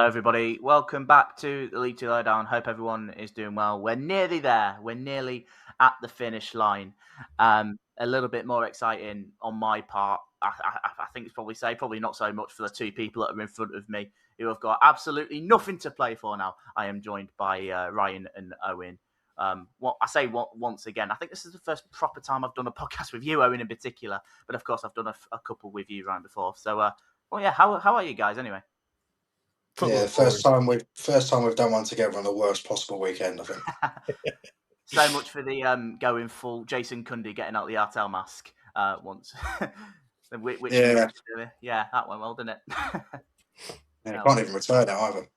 Hello, everybody. Welcome back to the League Two Lowdown. Hope everyone is doing well. We're nearly there. We're nearly at the finish line. A little bit more exciting on my part. I think it's probably not so much for the two people that are in front of me who have got absolutely nothing to play for now. I am joined by Ryan and Owen. Once again, I think this is the first proper time I've done a podcast with you, Owen, in particular. But of course, I've done a couple with you, Ryan, before. So, how are you guys anyway? Yeah, first time we've done one together on the worst possible weekend, I think. So much for the going full Jason Cundy getting out the Artel mask once. Which Yeah. Yeah, that went well, didn't it? Yeah, can't even return it either.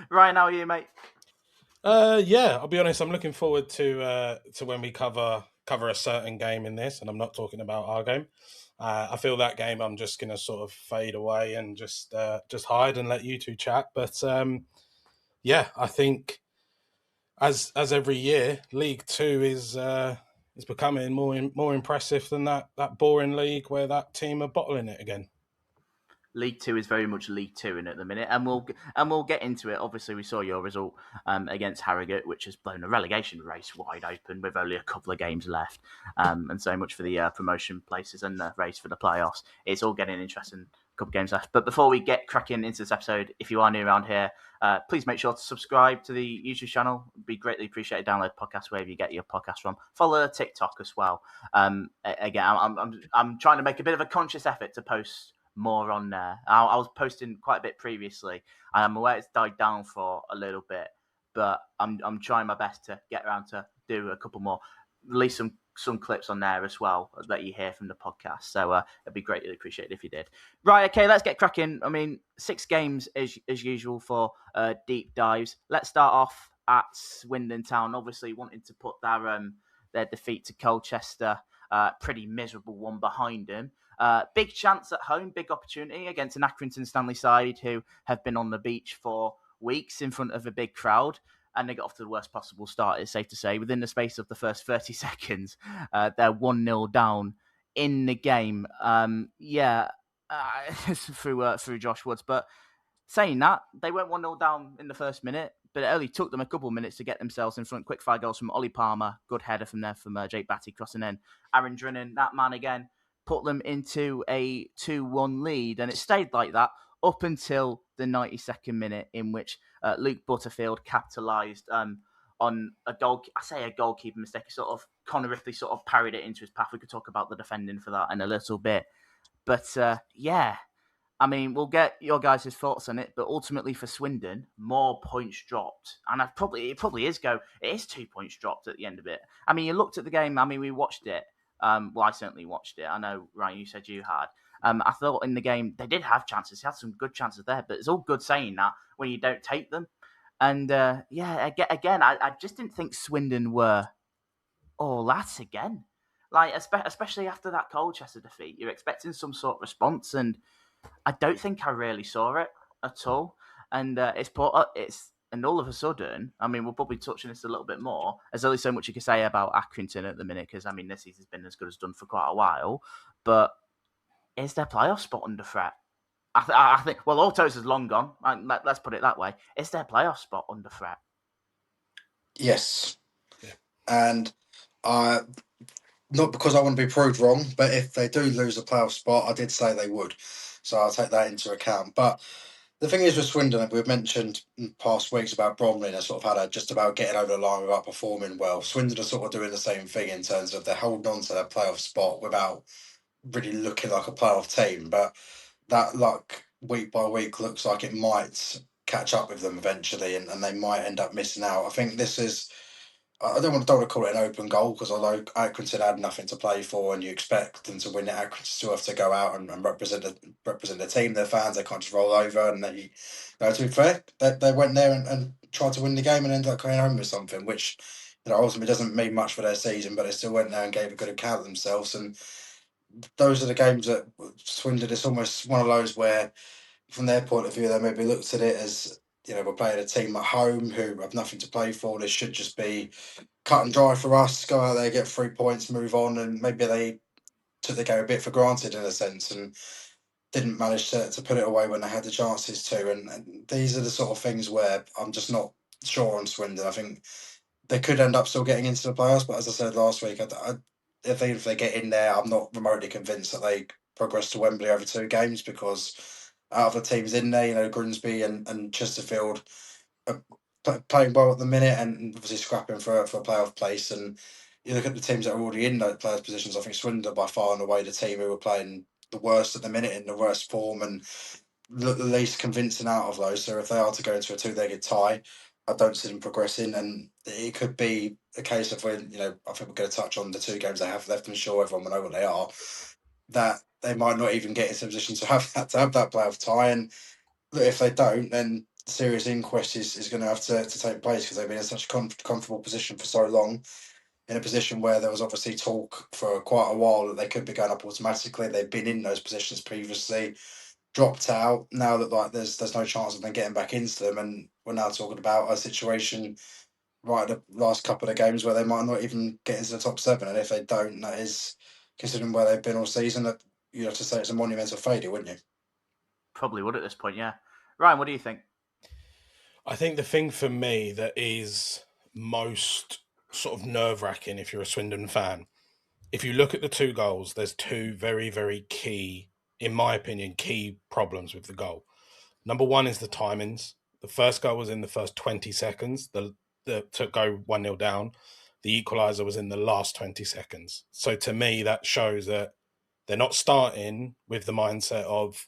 Ryan, how are you, mate? Yeah, I'll be honest. I'm looking forward to when we cover a certain game in this, and I'm not talking about our game. I feel that game I'm just going to sort of fade away and just hide and let you two chat. But yeah, I think as every year, League Two is becoming more impressive than that boring league where that team are bottling it again. League Two is very much League Two in at the minute, and we'll get into it. Obviously, we saw your result against Harrogate, which has blown a relegation race wide open with only a couple of games left, and so much for the promotion places and the race for the playoffs. It's all getting interesting. A couple of games left, but before we get cracking into this episode, if you are new around here, please make sure to subscribe to the YouTube channel. It'd be greatly appreciated. Download podcast wherever you get your podcast from. Follow the TikTok as well. Again, I'm trying to make a bit of a conscious effort to post more on there. I was posting quite a bit previously, and I'm aware it's died down for a little bit, but I'm trying my best to get around to do a couple more, release some clips on there as well that you hear from the podcast. So it'd be greatly appreciated if you did. Right, okay, let's get cracking. I mean, 6 games as usual for deep dives. Let's start off at Swindon Town. Obviously, wanting to put their defeat to Colchester, pretty miserable one behind them. Big chance at home, big opportunity against an Accrington Stanley side who have been on the beach for weeks in front of a big crowd, and they got off to the worst possible start, it's safe to say. Within the space of the first 30 seconds, they're 1-0 down in the game. Through Josh Woods. But saying that, they went 1-0 down in the first minute, but it only took them a couple of minutes to get themselves in front. Quick 5 goals from Ollie Palmer, good header from there from Jake Batty crossing in. Aaron Drennan, that man again, put them into a 2-1 lead, and it stayed like that up until the 92nd minute, in which Luke Butterfield capitalised on a goalkeeper mistake. He sort of Connor Ripley sort of parried it into his path. We could talk about the defending for that in a little bit, but I mean, we'll get your guys' thoughts on it, but ultimately for Swindon, more points dropped, and it probably is 2 points dropped at the end of it. I mean, you looked at the game. I mean, we watched it. Well, I certainly watched it. I know, Ryan, you said you had. I thought in the game they did have chances. They had some good chances there, but it's all good saying that when you don't take them. And again, I just didn't think Swindon were all that again. Like, especially after that Colchester defeat, you're expecting some sort of response, and I don't think I really saw it at all. And and all of a sudden, I mean, we'll probably touch on this a little bit more. There's only so much you can say about Accrington at the minute, because, I mean, this season's been as good as done for quite a while. But is their playoff spot under threat? I think, well, Autos is long gone. Let's put it that way. Is their playoff spot under threat? Yes. Yeah. And not because I want to be proved wrong, but if they do lose a playoff spot, I did say they would. So I'll take that into account. But the thing is with Swindon, we've mentioned in past weeks about Bromley, and sort of had just about getting over the line without performing well. Swindon are sort of doing the same thing in terms of they're holding on to their playoff spot without really looking like a playoff team. But that luck week by week looks like it might catch up with them eventually, and they might end up missing out. I think this is, I don't want to call it an open goal, because although Accrington had nothing to play for and you expect them to win it, Accrington still have to go out and represent the team, their fans. They can't just roll over. And they, to be fair, they went there and tried to win the game and ended up going home with something, which ultimately doesn't mean much for their season, but they still went there and gave a good account of themselves. And those are the games that Swindon, it's almost one of those where, from their point of view, they maybe looked at it as, we're playing a team at home who have nothing to play for. This should just be cut and dry for us. Go out there, get 3 points, move on, and maybe they took the game a bit for granted in a sense. And didn't manage to put it away when they had the chances to. And these are the sort of things where I'm just not sure on Swindon. I think they could end up still getting into the playoffs, but as I said last week, if they get in there, I'm not remotely convinced that they progress to Wembley over 2 games, because out of the teams in there, Grimsby and Chesterfield are playing well at the minute and obviously scrapping for a playoff place. And you look at the teams that are already in those players' positions. I think Swindon are by far and away the team who are playing the worst at the minute, in the worst form, and look the least convincing out of those. So if they are to go into a 2-legged tie, I don't see them progressing, and it could be a case of when, I think we're going to touch on the 2 games they have left. I'm sure everyone will know what they are. That they might not even get into a position to have that playoff tie, and look, if they don't, then serious inquest is going to have to take place, because they've been in such a comfortable position for so long, in a position where there was obviously talk for quite a while that they could be going up automatically. They've been in those positions previously, dropped out. Now that there's no chance of them getting back into them, and we're now talking about a situation right at the last couple of games where they might not even get into the top 7. And if they don't, that is, considering where they've been all season, that you have to say it's a monumental failure, wouldn't you? Probably would at this point, yeah. Ryan, what do you think? I think the thing for me that is most sort of nerve-wracking, if you're a Swindon fan, if you look at the 2 goals, there's 2 very, very key, in my opinion, key problems with the goal. Number one is the timings. The first goal was in the first 20 seconds to go 1-0 down. The equaliser was in the last 20 seconds. So to me, that shows that they're not starting with the mindset of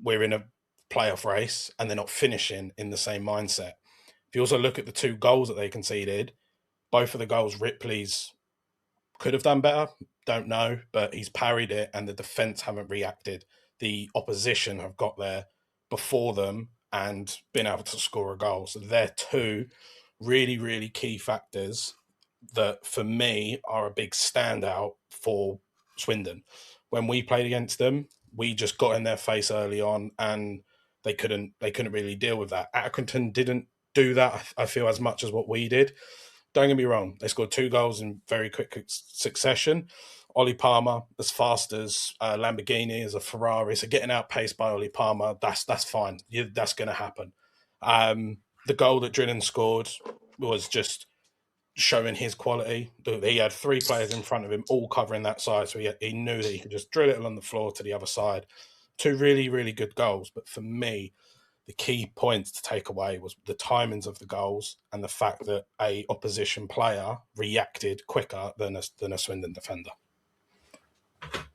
we're in a playoff race, and they're not finishing in the same mindset. If you also look at the 2 goals that they conceded, both of the goals Ripley's could have done better, don't know, but he's parried it and the defence haven't reacted. The opposition have got there before them and been able to score a goal. So they're 2 really, really key factors that for me are a big standout for Swindon. When we played against them, we just got in their face early on and they couldn't really deal with that. Accrington didn't do that, I feel, as much as what we did. Don't get me wrong, they scored 2 goals in very quick succession. Ollie Palmer, as fast as Lamborghini, as a Ferrari, so getting outpaced by Ollie Palmer, that's fine. That's going to happen. The goal that Drillen scored was just showing his quality. He had 3 players in front of him, all covering that side, so he knew that he could just drill it along the floor to the other side. 2 really, really good goals. But for me, the key points to take away was the timings of the goals and the fact that a opposition player reacted quicker than a Swindon defender.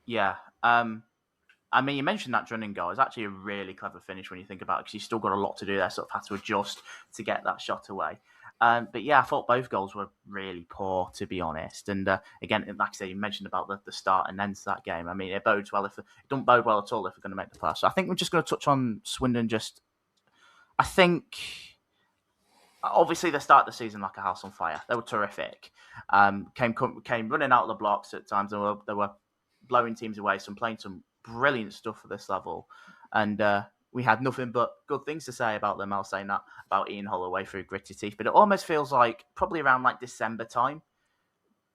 Yeah. I mean, you mentioned that Drennan goal. It's actually a really clever finish when you think about it, because he's still got a lot to do there, sort of had to adjust to get that shot away. But yeah, I thought both goals were really poor, to be honest. And again, like I said, you mentioned about the start and end to that game. I mean, it bodes well. It don't bode well at all if we're going to make the playoffs. So I think we're just going to touch on Swindon. I think obviously they started the season like a house on fire. They were terrific. Came running out of the blocks at times. They were blowing teams away. Playing some brilliant stuff for this level, and we had nothing but good things to say about them. I was saying that about Ian Holloway through gritty teeth, but it almost feels like probably around like December time,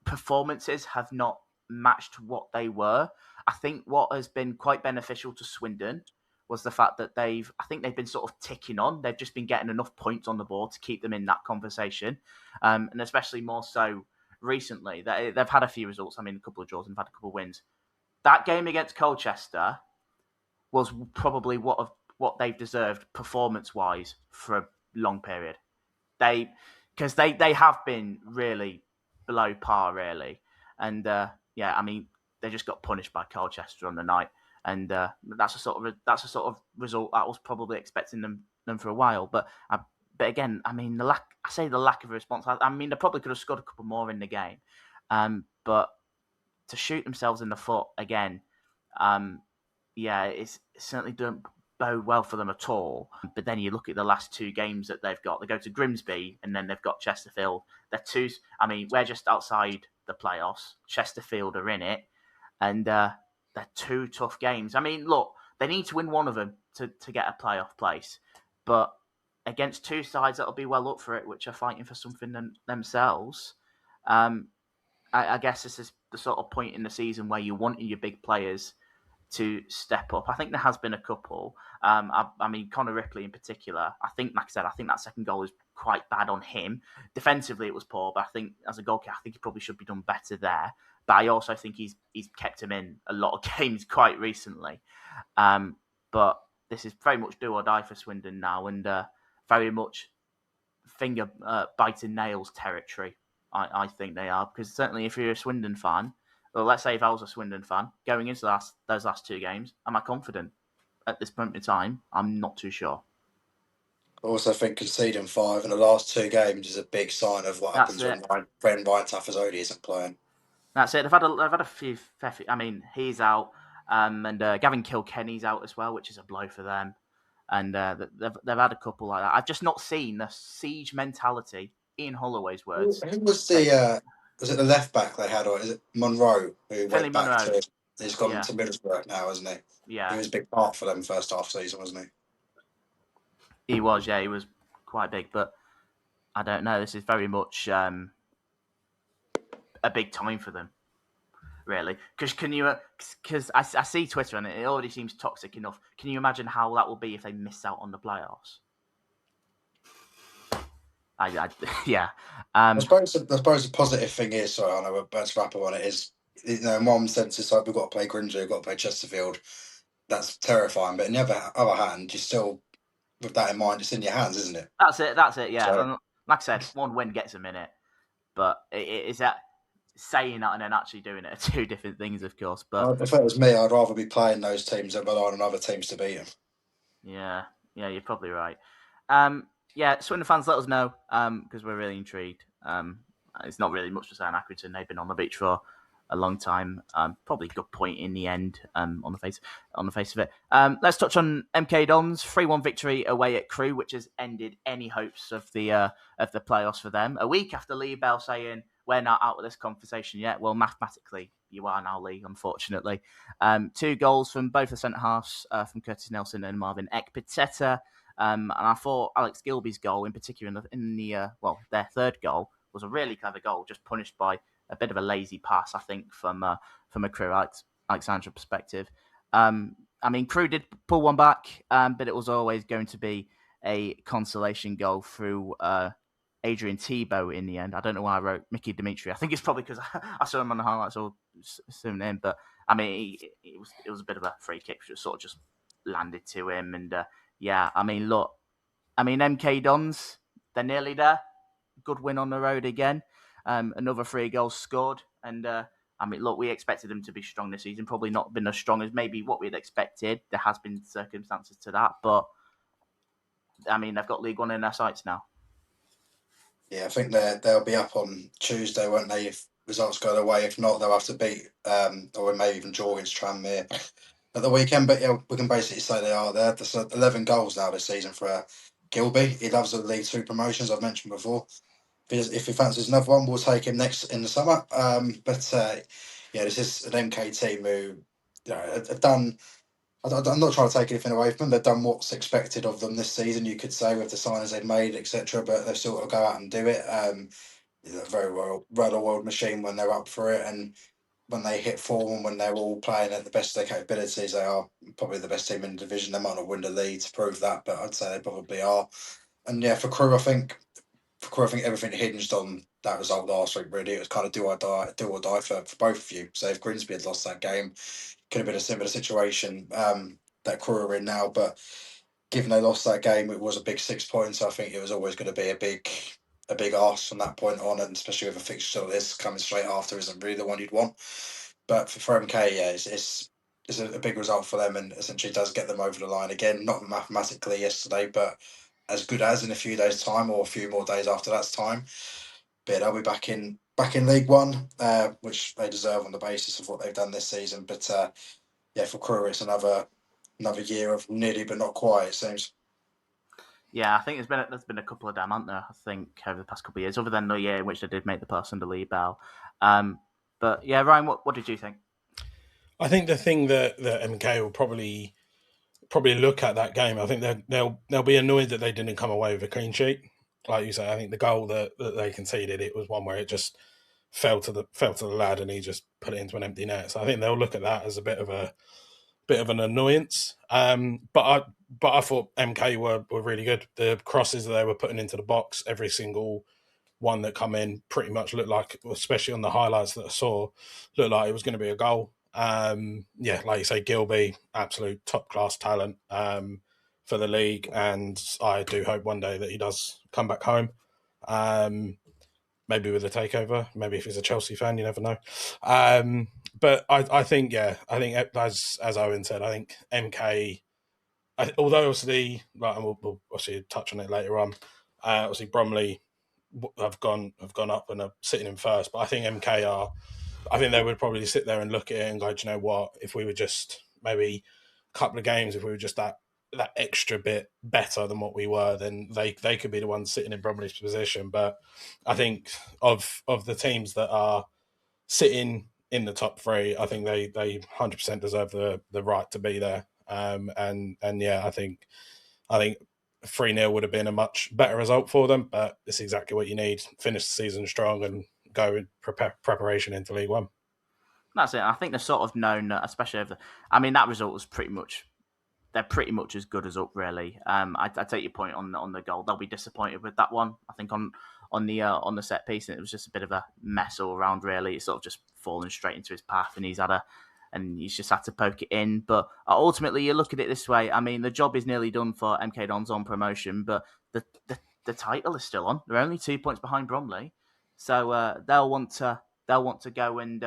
performances have not matched what they were. I think what has been quite beneficial to Swindon was the fact that I think they've been sort of ticking on. They've just been getting enough points on the board to keep them in that conversation, and especially more so recently. They've had a few results. I mean, a couple of draws and had a couple of wins. That game against Colchester was probably what they've deserved performance-wise for a long period. Because they have been really below par, really. And yeah, I mean, they just got punished by Colchester on the night. And that's a sort of result I was probably expecting them for a while. But again, I mean, the lack of a response. I mean, they probably could have scored a couple more in the game. But to shoot themselves in the foot again, yeah, it certainly don't bode well for them at all. But then you look at the last 2 games that they've got. They go to Grimsby and then they've got Chesterfield. I mean, we're just outside the playoffs. Chesterfield are in it. And they're 2 tough games. I mean, look, they need to win one of them to get a playoff place. But against 2 sides that'll be well up for it, which are fighting for something themselves, I guess this is the sort of point in the season where you want your big players to step up. I think there has been a couple. I mean, Connor Ripley in particular. I think, like I said, I think that second goal was quite bad on him. Defensively, it was poor, but I think as a goalkeeper, I think he probably should be done better there. But I also think he's kept him in a lot of games quite recently. But this is very much do or die for Swindon now, and very much finger biting nails territory. I think they are, because certainly if you're a Swindon fan, well, let's say if I was a Swindon fan going into those last two games, am I confident? At this moment in time, I'm not too sure. I also think conceding 5 in the last 2 games is a big sign of what happens when Ryan Taffazodi isn't playing. That's it. They've had a few. I mean, he's out, and Gavin Kilkenny's out as well, which is a blow for them. And they've had a couple like that. I've just not seen the siege mentality. Ian Holloway's words. Who was the? Was it the left back they had, or is it Monroe who went back to? He's gone to Middlesbrough now, hasn't he? Yeah, he was a big part for them first half season, wasn't he? He was, yeah, he was quite big, but I don't know. This is very much a big time for them, really. Because I see Twitter and it already seems toxic enough. Can you imagine how that will be if they miss out on the playoffs? Yeah. I suppose the positive thing is, sorry, I know we're about to wrap up on it, is, in one sense, it's like we've got to play Grimsby, we've got to play Chesterfield. That's terrifying. But on the other hand, you still, with that in mind, it's in your hands, isn't it? That's it, yeah. So, like I said, one win gets a minute. But is that saying that and then actually doing it are two different things, of course. But if it was me, I'd rather be playing those teams than relying on other teams to beat them. Yeah, you're probably right. Yeah, Swindon fans, let us know, because we're really intrigued. It's not really much to say on Accrington. They've been on the beach for a long time. Probably a good point in the end, on the face of it. Let's touch on MK Dons 3-1 victory away at Crewe, which has ended any hopes of the playoffs for them. A week after Lee Bell saying we're not out of this conversation yet. Well, mathematically, you are now, Lee, unfortunately. 2 goals from both the centre halves, from Curtis Nelson and Marvin Ekpiteta. And I thought Alex Gilby's goal, in particular, in their third goal, was a really clever goal, just punished by a bit of a lazy pass, I think, from a Crewe Alexandra perspective. I mean, Crewe did pull one back, but it was always going to be a consolation goal through Adrian Tebow in the end. I don't know why I wrote Mickey Dimitri. I think it's probably because I saw him on the highlights all soon in. But I mean, it was a bit of a free kick, which sort of just landed to him. And yeah, I mean, look, MK Dons, they're nearly there. Good win on the road again. Another 3 goals scored. And I mean, look, we expected them to be strong this season. Probably not been as strong as maybe what we'd expected. There has been circumstances to that. But I mean, they've got League One in their sights now. Yeah, I think they'll be up on Tuesday, won't they? If results go their way. If not, they'll have to beat, or maybe even draw against Tranmere at the weekend. But yeah, we can basically say they are there. There's 11 goals now this season for Gilby. He loves the League 2 promotions, I've mentioned before. If he fancies another one, we'll take him next in the summer. But yeah, this is an MK team who have done. I'm not trying to take anything away from them. They've done what's expected of them this season, you could say, with the signings they've made, etc. But they've still got to go out and do it. Very well-oiled machine when they're up for it, and when they hit form and when they're all playing at the best of their capabilities, they are probably the best team in the division. They might not win the league to prove that, but I'd say they probably are. And yeah, for Crewe, I think everything hinged on that result last week, really. It was kind of do or die for both of you. So if Grimsby had lost that game, could have been a similar situation that Crewe are in now. But given they lost that game, it was a big 6 points. I think it was always going to be a big ask from that point on, and especially with a fixture like this coming straight after isn't really the one you'd want. But for MK, yeah, it's a big result for them, and essentially does get them over the line again. Not mathematically yesterday, but as good as in a few days' time, or a few more days after that's time. But they'll be back in League One, which they deserve on the basis of what they've done this season. But yeah, for Crewe, it's another year of nearly but not quite, it seems. Yeah, I think there's been a couple of them, aren't there? I think over the past couple of years, other than the year in which they did make the pass under Lee Bell. But yeah, Ryan, what did you think? I think the thing that MK will probably look at that game, I think they'll be annoyed that they didn't come away with a clean sheet. Like you say, I think the goal that they conceded, it was one where it just fell to the lad and he just put it into an empty net. So I think they'll look at that as a bit of a bit of an annoyance. But I thought MK were really good. The crosses that they were putting into the box, every single one that come in, pretty much looked like, especially on the highlights that I saw, looked like it was going to be a goal. Like you say, Gilby, absolute top class talent for the league, and I do hope one day that he does come back home. Maybe with a takeover, maybe if he's a Chelsea fan, you never know. But I think as Owen said, I think MK, although obviously, and we'll obviously touch on it later on. Obviously, Bromley have gone up and are sitting in first, but I think MK are. I think they would probably sit there and look at it and go, do you know what? If we were just maybe a couple of games, if we were just that extra bit better than what we were, then they could be the ones sitting in Bromley's position. But I think of the teams that are sitting in the top three, I think they 100% deserve the right to be there. And yeah, I think 3-0 would have been a much better result for them, but it's exactly what you need. Finish the season strong and go in preparation into League One. That's it. I think they're sort of known, especially over. That result was pretty much. They're pretty much as good as up, really. I take your point on the goal. They'll be disappointed with that one. I think on the set piece, and it was just a bit of a mess all around. Really, it's sort of just fallen straight into his path, and he's just had to poke it in. But ultimately, you look at it this way. The job is nearly done for MK Dons on promotion, but the title is still on. They're only 2 points behind Bromley, so they'll want to go and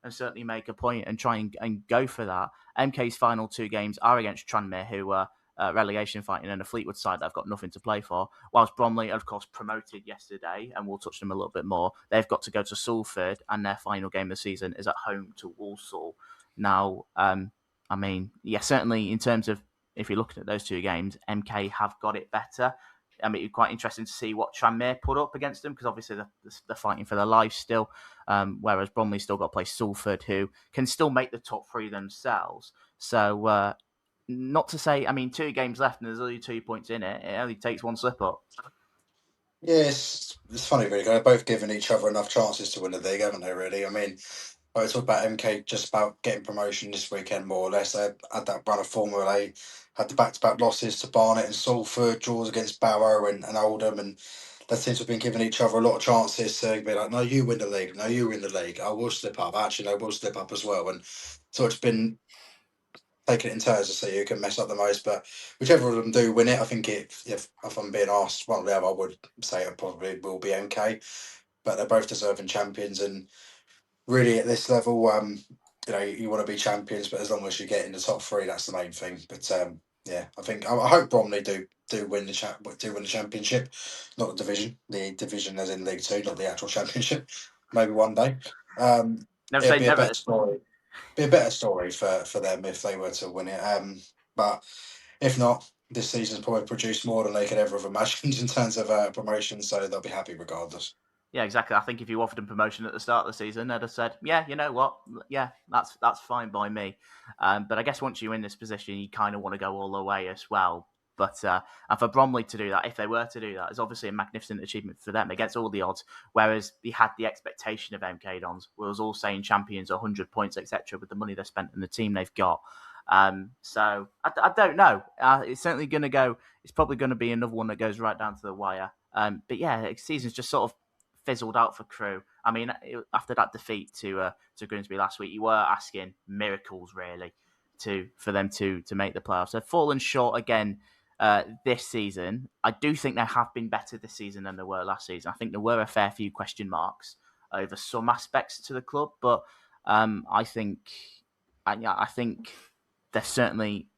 certainly make a point and try and go for that. MK's final 2 games are against Tranmere, who are relegation fighting, and a Fleetwood side that have got nothing to play for. Whilst Bromley, of course, promoted yesterday, and we'll touch them a little bit more, they've got to go to Salford, and their final game of the season is at home to Walsall. Now, certainly in terms of, if you're looking at those 2 games, MK have got it better. It'd be quite interesting to see what Tranmere put up against them, because obviously they're fighting for their lives still, whereas Bromley's still got to play Salford, who can still make the top 3 themselves. So, not to say, 2 games left and there's only 2 points in it. It only takes 1 slip up. Yeah, it's funny, really. They've both given each other enough chances to win the league, haven't they, really? I talk about MK just about getting promotion this weekend, more or less. They had that run of form where they had the back-to-back losses to Barnet and Salford, draws against Barrow and Oldham, and they seem to have been giving each other a lot of chances to be like, no, you win the league, no, you win the league, I will slip up. Actually, no, we'll slip up as well. And so it's been taking it in turns to see who can mess up the most, but whichever of them do win it, I think if I'm being asked one or the other, I would say it probably will be MK, but they're both deserving champions, and really at this level, you want to be champions, but as long as you get in the top 3, that's the main thing. But I hope Bromley do win the championship, not the division as in League 2, not the actual championship. Maybe one day. Never say never. Be a better story for them if they were to win it. But if not, this season's probably produced more than they could ever have imagined in terms of promotion, so they'll be happy regardless. Yeah, exactly. I think if you offered them promotion at the start of the season, they'd have said, yeah, you know what? Yeah, that's fine by me. But I guess once you're in this position, you kind of want to go all the way as well. But and for Bromley to do that, if they were to do that, is obviously a magnificent achievement for them against all the odds. Whereas they had the expectation of MK Dons, was all saying champions, 100 points, etc., with the money they spent and the team they've got. So I don't know. It's certainly going to go. It's probably going to be another one that goes right down to the wire. But yeah, the season's just sort of fizzled out for Crewe. After that defeat to Grimsby last week, you were asking miracles really for them to make the playoffs. They've fallen short again this season. I do think they have been better this season than they were last season. I think there were a fair few question marks over some aspects to the club, but I think they're certainly.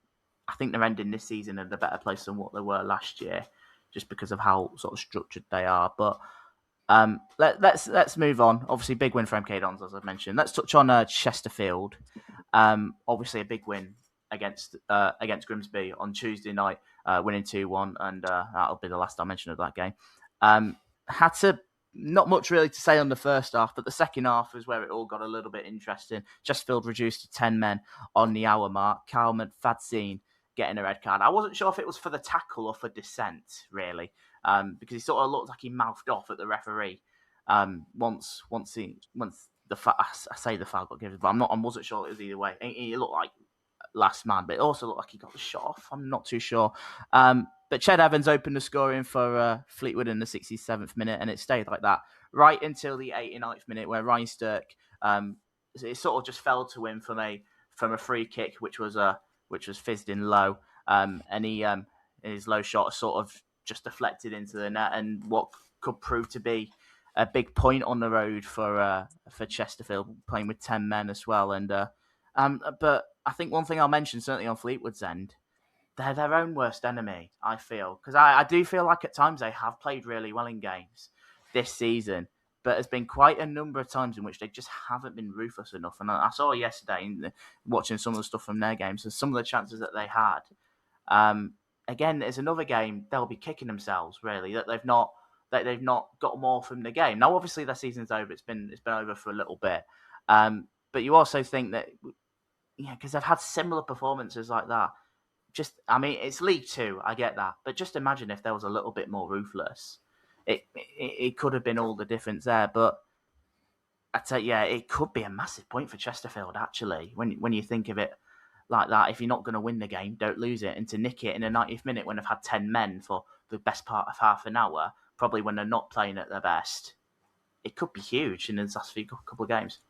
I think they're ending this season in a better place than what they were last year, just because of how sort of structured they are. But let's move on. Obviously, big win for MK Dons, as I've mentioned. Let's touch on Chesterfield. Obviously, a big win against Grimsby on Tuesday night, winning 2-1, and that'll be the last I mention of that game. Not much really to say on the first half, but the second half is where it all got a little bit interesting. Chesterfield reduced to 10 men on the hour mark. Kalman Fadzine getting a red card. I wasn't sure if it was for the tackle or for dissent, really, because he sort of looked like he mouthed off at the referee once the foul got given, but I wasn't sure it was either way. He looked like last man, but it also looked like he got the shot off. I'm not too sure. But Ched Evans opened the scoring for Fleetwood in the 67th minute, and it stayed like that right until the 89th minute, where Ryan Stirk, it sort of just fell to him from a free kick, which was fizzed in low, and he his low shot sort of just deflected into the net, and what could prove to be a big point on the road for Chesterfield, playing with 10 men as well. And but I think one thing I'll mention, certainly on Fleetwood's end, they're their own worst enemy, I feel. Because I do feel like at times they have played really well in games this season, but there's been quite a number of times in which they just haven't been ruthless enough. And I saw yesterday, watching some of the stuff from their games, and some of the chances that they had. Again, it's another game they'll be kicking themselves, really, that they've not got more from the game. Now, obviously, their season's over. It's been over for a little bit. But you also think that, because they've had similar performances like that. It's League Two, I get that. But just imagine if there was a little bit more ruthless. It could have been all the difference there. But I'd say, it could be a massive point for Chesterfield, actually, when you think of it like that. If you're not going to win the game, don't lose it. And to nick it in the 90th minute when they've had 10 men for the best part of half an hour, probably when they're not playing at their best, it could be huge in the last couple of games.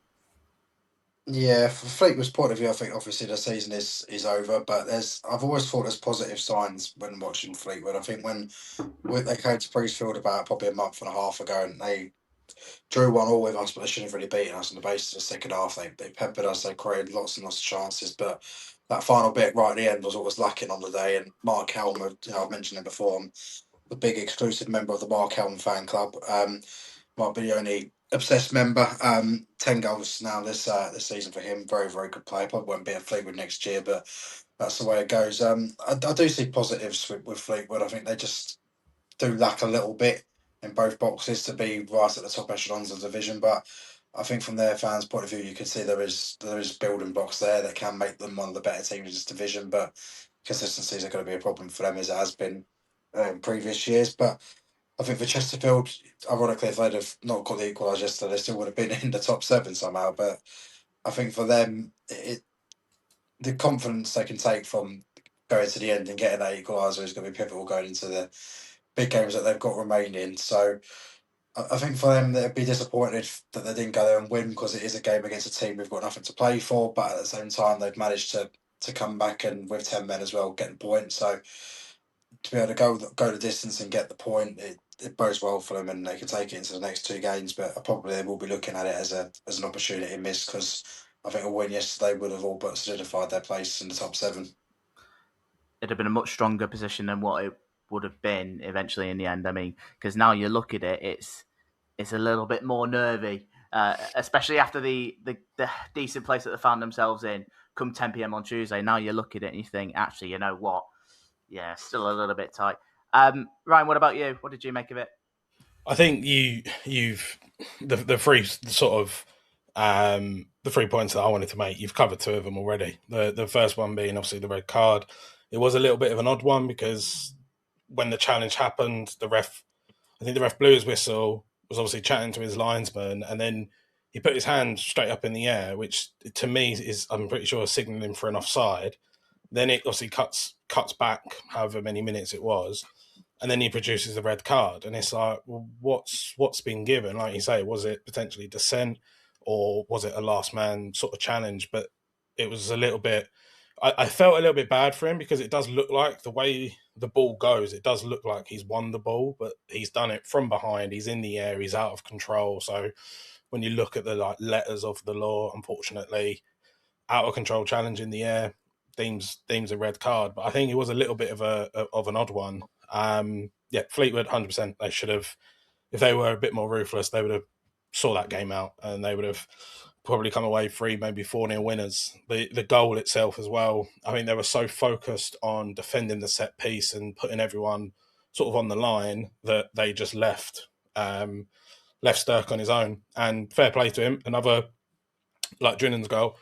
Yeah, from Fleetwood's point of view, I think obviously the season is over, but I've always thought there's positive signs when watching Fleetwood. I think when they came to Priestfield about probably a month and a half ago, and they drew 1-1 with us, but they shouldn't have really beaten us on the basis of the second half. They peppered us, they created lots and lots of chances, but that final bit right at the end was what was lacking on the day. And Mark Helm, I've mentioned it before, I'm a big exclusive member of the Mark Helm fan club. Might be the only obsessed member. 10 goals now this season for him. Very, very good player. Probably won't be at Fleetwood next year, but that's the way it goes. I do see positives with Fleetwood. I think they just do lack a little bit in both boxes to be right at the top echelons of the division. But I think from their fans' point of view, you can see there is building blocks there that can make them one of the better teams in this division. But consistency is going to be a problem for them, as it has been in previous years. But I think for Chesterfield, ironically, if they'd have not got the equaliser yesterday, they still would have been in the top 7 somehow. But I think for them, the confidence they can take from going to the end and getting that equaliser is going to be pivotal going into the big games that they've got remaining. So I think for them, they'd be disappointed that they didn't go there and win, because it is a game against a team we've got nothing to play for. But at the same time, they've managed to come back and with 10 men as well, getting points. So to be able to go the distance and get the point, it bodes well for them, and they can take it into the next 2 games. But probably they will be looking at it as an opportunity missed, because I think a win yesterday would have all but solidified their place in the top 7. It'd have been a much stronger position than what it would have been eventually in the end. I mean, because now you look at it, it's a little bit more nervy, especially after the decent place that they found themselves in come 10 p.m. on Tuesday. Now you look at it and you think, actually, you know what? Yeah, still a little bit tight. Ryan, what about you? What did you make of it? I think you've the three sort of the 3 points that I wanted to make. You've covered 2 of them already. The first one being obviously the red card. It was a little bit of an odd one, because when the challenge happened, I think the ref blew his whistle, was obviously chatting to his linesman, and then he put his hand straight up in the air, which to me is, I'm pretty sure, signalling for an offside. Then it obviously cuts back however many minutes it was, and then he produces the red card. And it's like, well, what's been given? Like you say, was it potentially dissent, or was it a last man sort of challenge? But it was a little bit... I felt a little bit bad for him, because it does look like the way the ball goes, it does look like he's won the ball, but he's done it from behind. He's in the air. He's out of control. So when you look at the letters of the law, unfortunately, out of control challenge in the air deems a red card. But I think it was a little bit of an odd one. Fleetwood, 100%. They should have, if they were a bit more ruthless, they would have saw that game out, and they would have probably come away 3, maybe 4-0 winners. The goal itself as well, I mean, they were so focused on defending the set piece and putting everyone sort of on the line that they just left Stirk on his own. And fair play to him. Another, like Drinnan's goal,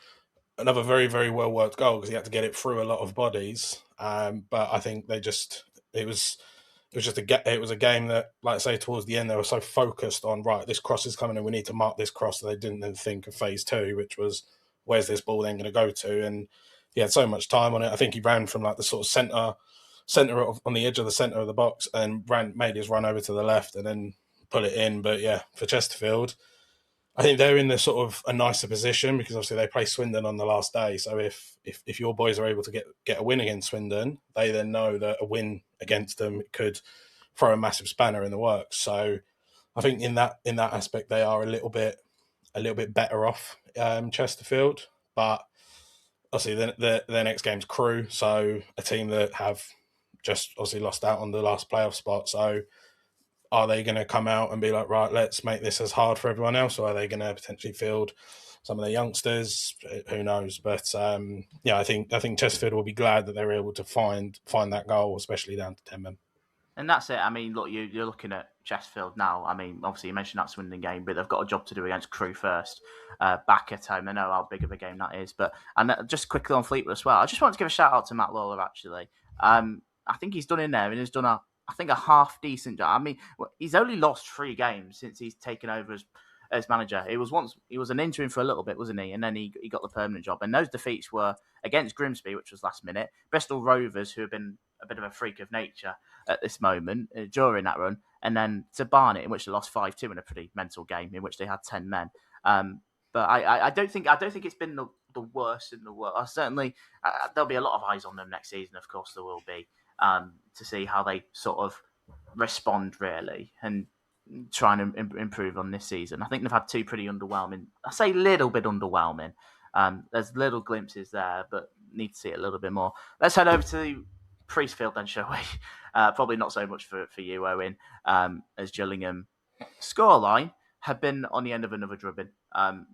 another very, very well worked goal, because he had to get it through a lot of bodies. But I think it was a game that, like I say, towards the end, they were so focused on, right, this cross is coming and we need to mark this cross, that they didn't then think of phase 2, which was, where's this ball then going to go to? And he had so much time on it. I think he ran from like the sort of centre on the edge of the centre of the box and made his run over to the left and then put it in. But yeah, for Chesterfield, I think they're in the sort of a nicer position because obviously they play Swindon on the last day. So if your boys are able to get a win against Swindon, they then know that a win against them could throw a massive spanner in the works. So I think in that aspect they are a little bit better off, Chesterfield. But obviously their next game's Crewe, so a team that have just obviously lost out on the last playoff spot. So are they going to come out and be like, right, let's make this as hard for everyone else, or are they going to potentially field some of the youngsters? Who knows? But yeah, I think Chesterfield will be glad that they were able to find that goal, especially down to 10 men. And that's it. I mean, look, you're looking at Chesterfield now. I mean, obviously you mentioned that Swindon game, but they've got a job to do against Crewe first, back at home. I know how big of a game that is. And just quickly on Fleetwood as well, I just want to give a shout out to Matt Lawler, actually. I think he's done in there and he's done a half decent job. I mean, he's only lost 3 games since he's taken over as manager. He was an interim for a little bit, wasn't he? And then he got the permanent job. And those defeats were against Grimsby, which was last minute, Bristol Rovers, who have been a bit of a freak of nature at this moment during that run, and then to Barnet, in which they lost 5-2 in a pretty mental game in which they had 10 men. But I don't think it's been the worst in the world. Certainly, there'll be a lot of eyes on them next season. Of course, there will be, to see how they sort of respond really and try and improve on this season. I think they've had 2 pretty underwhelming. I say little bit underwhelming. There's little glimpses there, but need to see it a little bit more. Let's head over to Priestfield then, shall we? Probably not so much for you, Owen, as Gillingham scoreline have been on the end of another drubbing.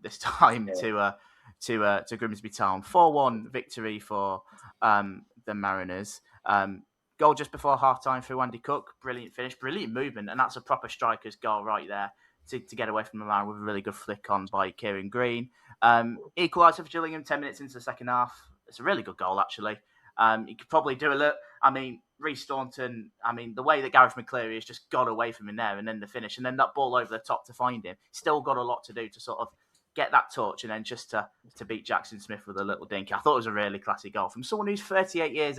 This time to Grimsby Town, 4-1 victory for the Mariners. Goal just before half-time through Andy Cook. Brilliant finish, brilliant movement, and that's a proper striker's goal right there to get away from the man with a really good flick on by Kieran Green. Equaliser for Gillingham 10 minutes into the second half. It's a really good goal, actually. You could probably do a look. I mean, Rhys Staunton, the way that Gareth McCleary has just got away from him there and then the finish and then that ball over the top to find him, still got a lot to do to sort of get that touch and then just to beat Jackson Smith with a little dinky. I thought it was a really classy goal from someone who's 38 years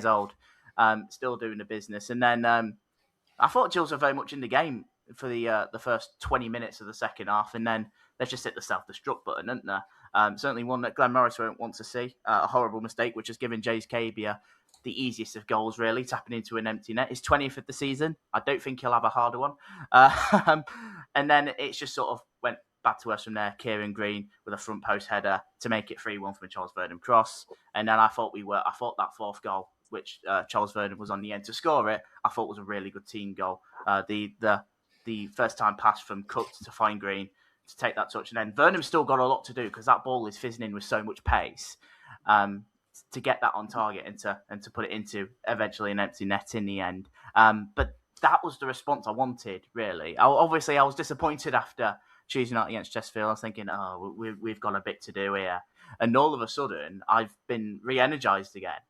old, still doing the business. And then I thought Gills were very much in the game for the first 20 minutes of the second half, and then they've just hit the self-destruct button, isn't there? Certainly one that Glenn Morris won't want to see. A horrible mistake, which has given Jays Cabia the easiest of goals, really, tapping into an empty net. His 20th of the season. I don't think he'll have a harder one. And then it's just sort of went back to us from there. Kieran Green with a front post header to make it 3-1 from a Charles Verdon cross. And then I thought that fourth goal, which Charles Verdon was on the end to score it, I thought was a really good team goal. The first time pass from Cook to find Green to take that touch. And then Vernon's still got a lot to do because that ball is fizzing in with so much pace to get that on target and to put it into eventually an empty net in the end. But that was the response I wanted, really. I was disappointed after choosing out against Chesterfield. I was thinking, we've got a bit to do here. And all of a sudden, I've been re-energized again.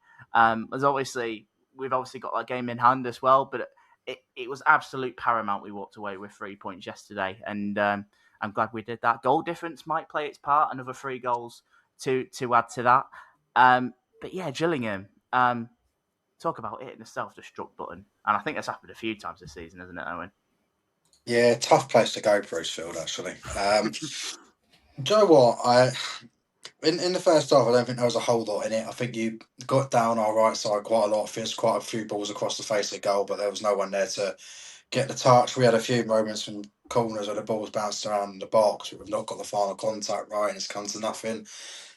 We've obviously got that game in hand as well, but it was absolute paramount. We walked away with 3 points yesterday, and I'm glad we did that. Goal difference might play its part, another 3 goals to add to that. But yeah, Gillingham, talk about hitting the self-destruct button. And I think that's happened a few times this season, isn't it, Owen? Yeah, tough place to go, Priestfield, actually. Do you know what? In the first half, I don't think there was a whole lot in it. I think you got down our right side quite a lot, fizzed quite a few balls across the face of the goal, but there was no one there to get the touch. We had a few moments from corners where the balls bounced around the box, but we've not got the final contact right, and it's come to nothing.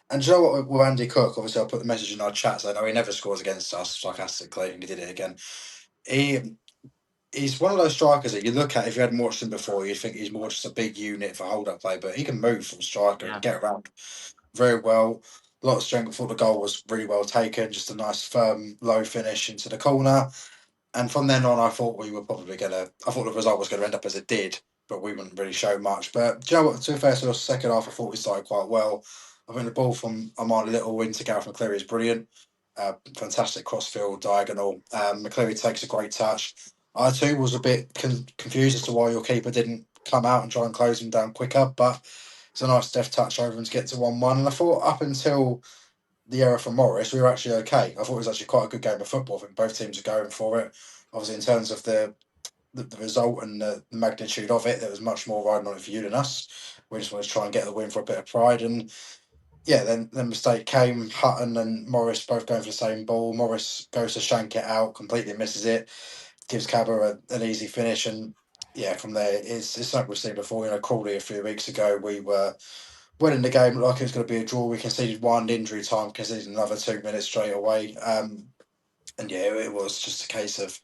And do you know what, with Andy Cook, obviously I put the message in our chat saying, he never scores against us, sarcastically, and he did it again. He's one of those strikers that you look at, if you hadn't watched him before, you'd think he's more just a big unit for hold-up play, but he can move from striker and get around very well. A lot of strength. I thought the goal was really well taken, just a nice firm low finish into the corner. And from then on, I thought the result was going to end up as it did, but we wouldn't really show much. But do you know what, to be fair, so the second half, I thought we started quite well. I think the ball from Amani Little into Gareth McCleary is brilliant. Fantastic crossfield diagonal. McCleary takes a great touch. I too was a bit confused as to why your keeper didn't come out and try and close him down quicker, but it's a nice deft touch over him to get to 1-1. And I thought up until the error from Morris, we were actually okay. I thought it was actually quite a good game of football. I think both teams are going for it. Obviously, in terms of the result and the magnitude of it, there was much more riding on it for you than us. We just wanted to try and get the win for a bit of pride. And yeah, then the mistake came. Hutton and Morris both going for the same ball. Morris goes to shank it out, completely misses it, gives Cabba an easy finish. And yeah, from there, it's something we've seen before. Crawley a few weeks ago, we were winning the game, looked like it was going to be a draw. We conceded one injury time, conceded another 2 minutes straight away. And yeah, it was just a case of,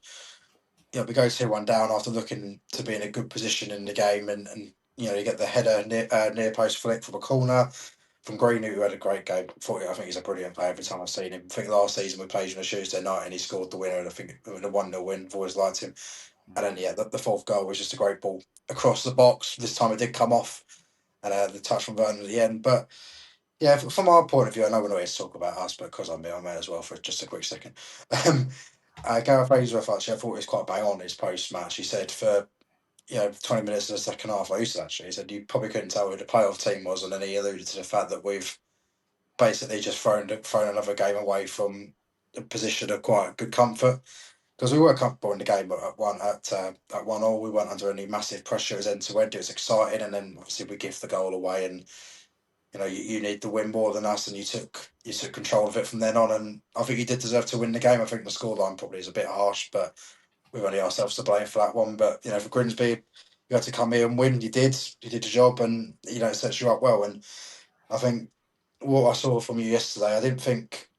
we go 2-1 down after looking to be in a good position in the game, and you get the header near post flick from a corner from Green, who had a great game. I think he's a brilliant player every time I've seen him. I think last season we played on a Tuesday night and he scored the winner, and I think the 1-0 win. I've always liked him. And then the fourth goal was just a great ball across the box. This time it did come off, and the touch from Vernon at the end. But yeah, from our point of view, I know we're not here to talk about us, but because I'm here, I may as well for just a quick second. Gareth Ainsworth, actually, I thought he was quite bang on his post-match. He said for 20 minutes of the second half, I used to actually, he said you probably couldn't tell who the playoff team was, and then he alluded to the fact that we've basically just thrown another game away from a position of quite good comfort, because we were comfortable in the game at 1-1. We weren't under any massive pressure. It was end to end. It was exciting, and then obviously we give the goal away, and you need the win more than us, and you took control of it from then on. And I think you did deserve to win the game. I think the scoreline probably is a bit harsh, but we've only ourselves to blame for that one. But for Grimsby, you had to come here and win. You did the job, and it sets you up well. And I think what I saw from you yesterday, I didn't think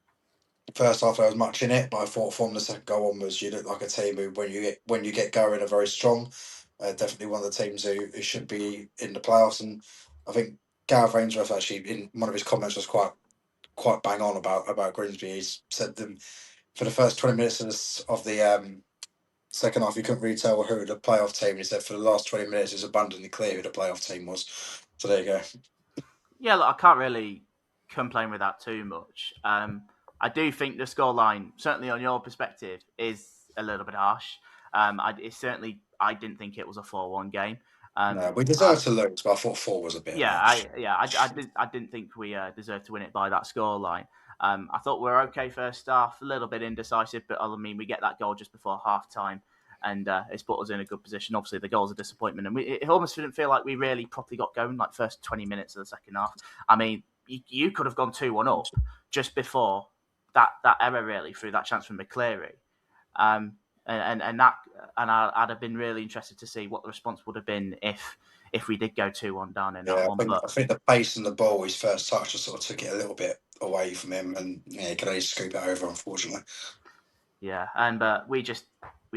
first half there was much in it, but I thought from the second goal onwards, you look like a team who, when you get going, are very strong. Definitely one of the teams who should be in the playoffs. And I think Gareth Ainsworth actually, in one of his comments, was quite bang on about Grimsby. He said them for the first 20 minutes of the second half, you couldn't really tell who the playoff team. He said for the last 20 minutes, it was abundantly clear who the playoff team was. So there you go. Yeah, look, I can't really complain with that too much. I do think the scoreline, certainly on your perspective, is a little bit harsh. I didn't think it was a 4-1 game. No, we deserved to lose, but I thought 4 was a bit harsh. I didn't think we deserved to win it by that scoreline. I thought we were okay first half, a little bit indecisive, but I mean, we get that goal just before half time, and it's put us in a good position. Obviously, the goal's a disappointment, and it almost didn't feel like we really properly got going, like first 20 minutes of the second half. I mean, you could have gone 2-1 up just before that error, really, through that chance from McCleary. And I'd have been really interested to see what the response would have been if we did go 2-1 down in that one. I think the pace and the ball, his first touch, just sort of took it a little bit away from him, and he could only scoop it over, unfortunately. Yeah, and we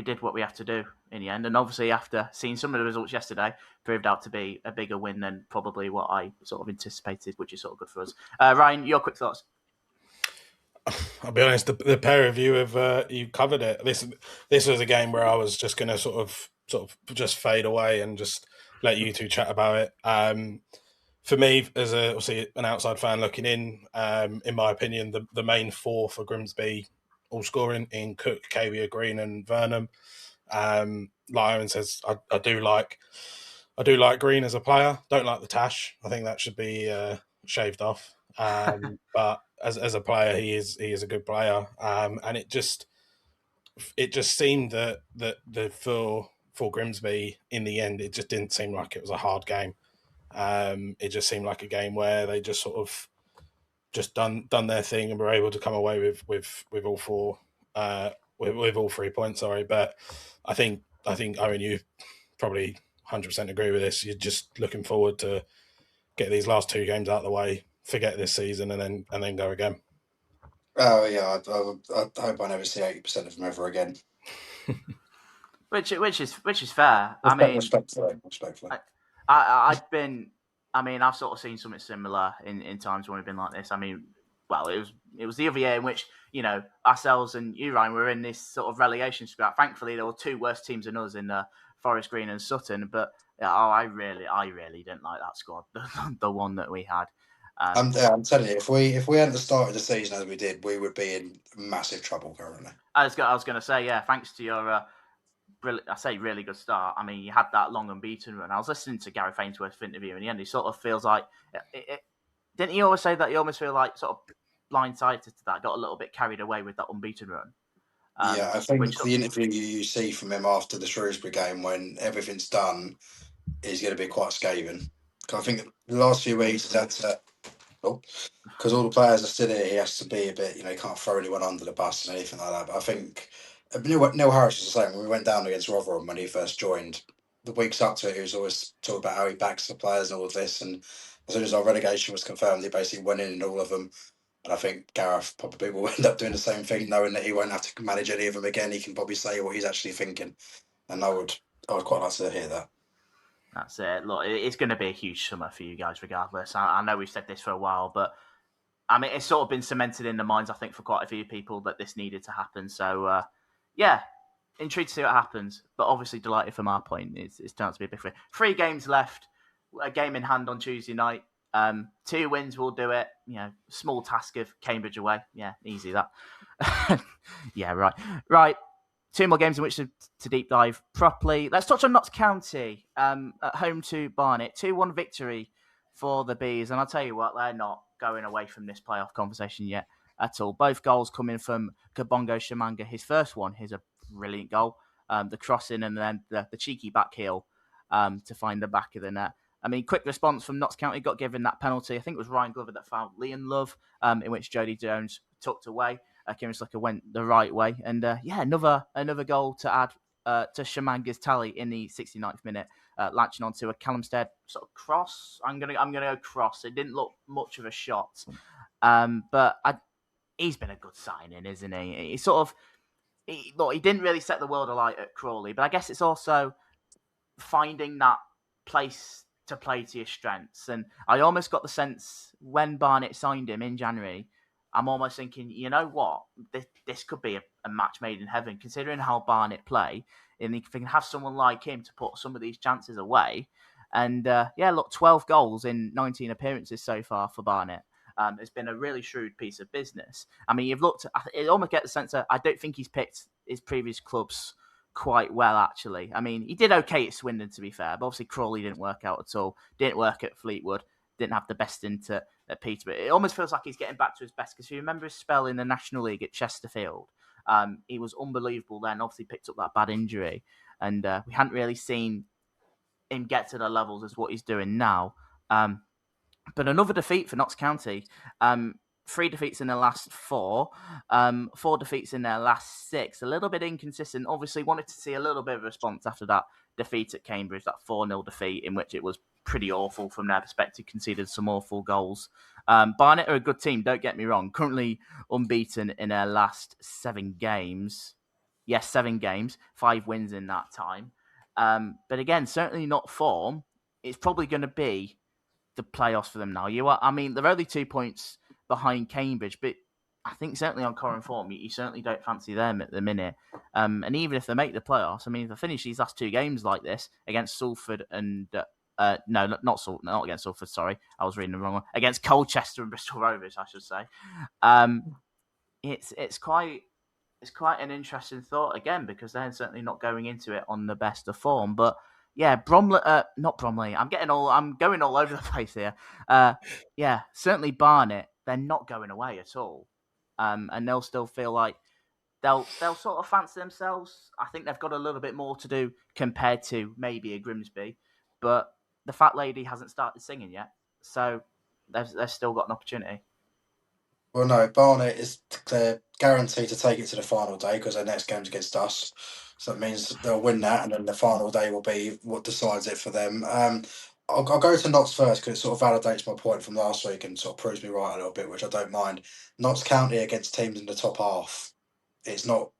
did what we have to do in the end, and obviously after seeing some of the results yesterday, proved out to be a bigger win than probably what I sort of anticipated, which is sort of good for us. Ryan, your quick thoughts? I'll be honest, the pair of you have you covered it. This was a game where I was just going to sort of just fade away and just let you two chat about it. For me, as obviously an outside fan looking in my opinion, the main four for Grimsby all scoring in Cook, Cavia, Green, and Vernon. Like Owen says, I do like Green as a player. Don't like the tash. I think that should be shaved off. But as a player, he is a good player. And it just seemed that for Grimsby in the end, it just didn't seem like it was a hard game. It just seemed like a game where they just sort of just done their thing and were able to come away with all four with all 3 points. Sorry, but I think Owen, you probably 100% agree with this. You're just looking forward to get these last 2 games out of the way, forget this season, and then go again. Oh yeah, I hope I never see 80% of them ever again. which is fair. I mean, respectfully. I've sort of seen something similar in times when we've been like this. I mean, well, it was the other year in which ourselves and you, Ryan, were in this sort of relegation scrap. Thankfully, there were 2 worse teams than us in Forest Green and Sutton. But I really didn't like that squad, the one that we had. I'm telling you, if we hadn't started the season as we did, we would be in massive trouble currently. I was going to say, yeah, thanks to your really good start. I mean, you had that long unbeaten run. I was listening to Gareth Ainsworth's interview in the end. He sort of feels like, didn't he always say that you almost feel like sort of blindsided to that, got a little bit carried away with that unbeaten run. I think the interview you see from him after the Shrewsbury game, when everything's done, is going to be quite scathing. I think the last few weeks, because all the players are still here, he has to be a bit, he can't throw anyone under the bus and anything like that. But I think Neil Harris was the same when we went down against Rotherham when he first joined. The weeks up to it, he was always talking about how he backs the players and all of this. And as soon as our relegation was confirmed, he basically went in all of them. And I think Gareth probably will end up doing the same thing, knowing that he won't have to manage any of them again. He can probably say what he's actually thinking. And I would quite like to hear that. That's it. Look, it's going to be a huge summer for you guys regardless. I know we've said this for a while, but I mean, it's sort of been cemented in the minds, I think, for quite a few people that this needed to happen. So, intrigued to see what happens. But obviously delighted from our point. It's turned out to be a big thing. 3 games left, a game in hand on Tuesday night. 2 wins will do it. Small task of Cambridge away. Yeah, easy that. Yeah, right. Right. 2 more games in which to deep dive properly. Let's touch on Notts County at home to Barnet. 2-1 victory for the Bees. And I'll tell you what, they're not going away from this playoff conversation yet at all. Both goals coming from Kabongo Shamanga. His first one, he's a brilliant goal. The crossing and then the cheeky back heel to find the back of the net. I mean, quick response from Notts County, got given that penalty. I think it was Ryan Glover that fouled Liam Love, in which Jody Jones tucked away. Kieran Slicker went the right way. And another goal to add to Shamanga's tally in the 69th minute, latching onto a Callum Stead sort of cross. I'm gonna go cross. It didn't look much of a shot, but he's been a good signing, isn't he? He didn't really set the world alight at Crawley, but I guess it's also finding that place to play to your strengths. And I almost got the sense when Barnet signed him in January, I'm almost thinking, you know what, this could be a match made in heaven, considering how Barnet play. And if they can have someone like him to put some of these chances away. And 12 goals in 19 appearances so far for Barnet. It's been a really shrewd piece of business. I mean, it almost get the sense that I don't think he's picked his previous clubs quite well, actually. I mean, he did okay at Swindon, to be fair, but obviously Crawley didn't work out at all. Didn't work at Fleetwood. Didn't have the best into at Peterborough. It almost feels like he's getting back to his best, because if you remember his spell in the National League at Chesterfield, he was unbelievable then. Obviously picked up that bad injury, and we hadn't really seen him get to the levels as what he's doing now. But another defeat for Notts County. 3 defeats in their last 4. 4 defeats in their last 6. A little bit inconsistent. Obviously wanted to see a little bit of a response after that defeat at Cambridge, that 4-0 defeat, in which it was pretty awful from their perspective, conceded some awful goals. Barnet are a good team, don't get me wrong. Currently unbeaten in their last 7 games. Yes, 7 games. 5 wins in that time. But again, certainly not form. It's probably going to be the playoffs for them now. They're only 2 points behind Cambridge, but I think certainly on current form, you certainly don't fancy them at the minute. And even if they make the playoffs, I mean, if they finish these last 2 games like this against Salford and not against Salford. Sorry, I was reading the wrong one. Against Colchester and Bristol Rovers, I should say. It's quite an interesting thought again, because they're certainly not going into it on the best of form, but. Yeah, not Bromley. I'm going all over the place here. Certainly Barnet. They're not going away at all, and they'll still feel like they'll sort of fancy themselves. I think they've got a little bit more to do compared to maybe a Grimsby, but the fat lady hasn't started singing yet, so they've still got an opportunity. Well, no, Barnet is guaranteed to take it to the final day, because their next game's against us. So that means they'll win that, and then the final day will be what decides it for them. I'll go to Notts first, because it sort of validates my point from last week and sort of proves me right a little bit, which I don't mind. Notts County against teams in the top half, it's not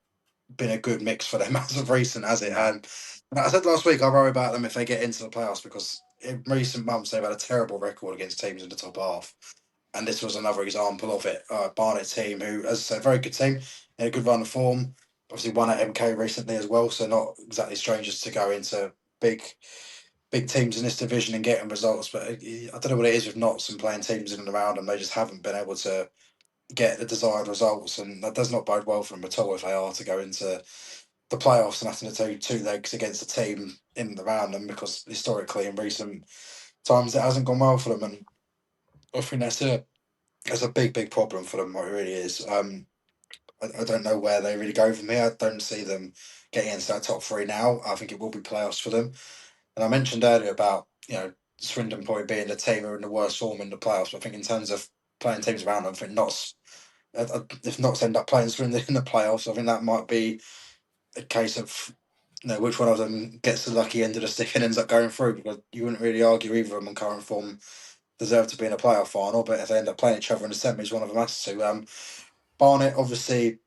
been a good mix for them as of recent, has it? I said last week I worry about them if they get into the playoffs, because in recent months they've had a terrible record against teams in the top half. And this was another example of it. Barnet team, who, as I say, very good team, in a good run of form. Obviously won at MK recently as well, so not exactly strangers to go into big teams in this division and getting results. But I don't know what it is with Notts and playing teams in and around them. They just haven't been able to get the desired results, and that does not bode well for them at all if they are to go into the playoffs and having to do 2 legs against a team in and around them, because historically in recent times it hasn't gone well for them. And I think that's a It's a big problem for them. It really is. I don't know where they really go from here. I don't see them getting into that top three now. I think it will be playoffs for them. And I mentioned earlier about Swindon probably being the team who are in the worst form in the playoffs. But I think in terms of playing teams around them, I think Notts, if Notts end up playing Swindon in the playoffs, I think that might be a case of which one of them gets the lucky end of the stick and ends up going through. Because you wouldn't really argue either of them in current form deserve to be in a playoff final. But if they end up playing each other in the semis, one of them has to. Barnet, obviously,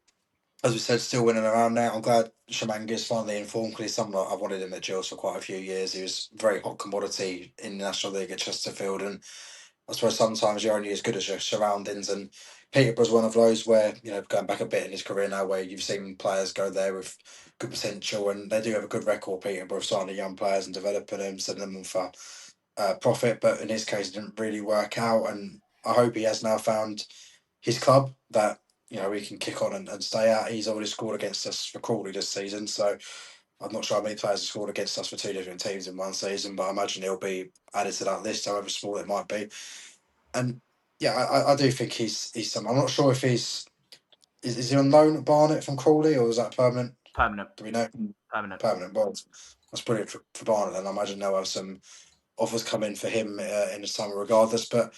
as we said, still winning around now. I'm glad Shamanga's finally informed because he's someone I've wanted him at Gills for quite a few years. He was a very hot commodity in the National League at Chesterfield, and I suppose sometimes you're only as good as your surroundings. And Peterborough's one of those where, going back a bit in his career now, where you've seen players go there with good potential, and they do have a good record, Peterborough, signing young players and developing them, sending them for profit. But in his case, it didn't really work out, and I hope he has now found his club that he can kick on and stay at. He's already scored against us for Crawley this season, so I'm not sure how many players have scored against us for two different teams in one season, but I imagine he'll be added to that list, however small it might be. And yeah, I do think he's some. I'm not sure if is he on loan at Barnet from Crawley, or is that permanent? Permanent. Do we know? Permanent. Well, that's brilliant for Barnet. Then I imagine they'll have some offers come in for him in the summer, regardless. But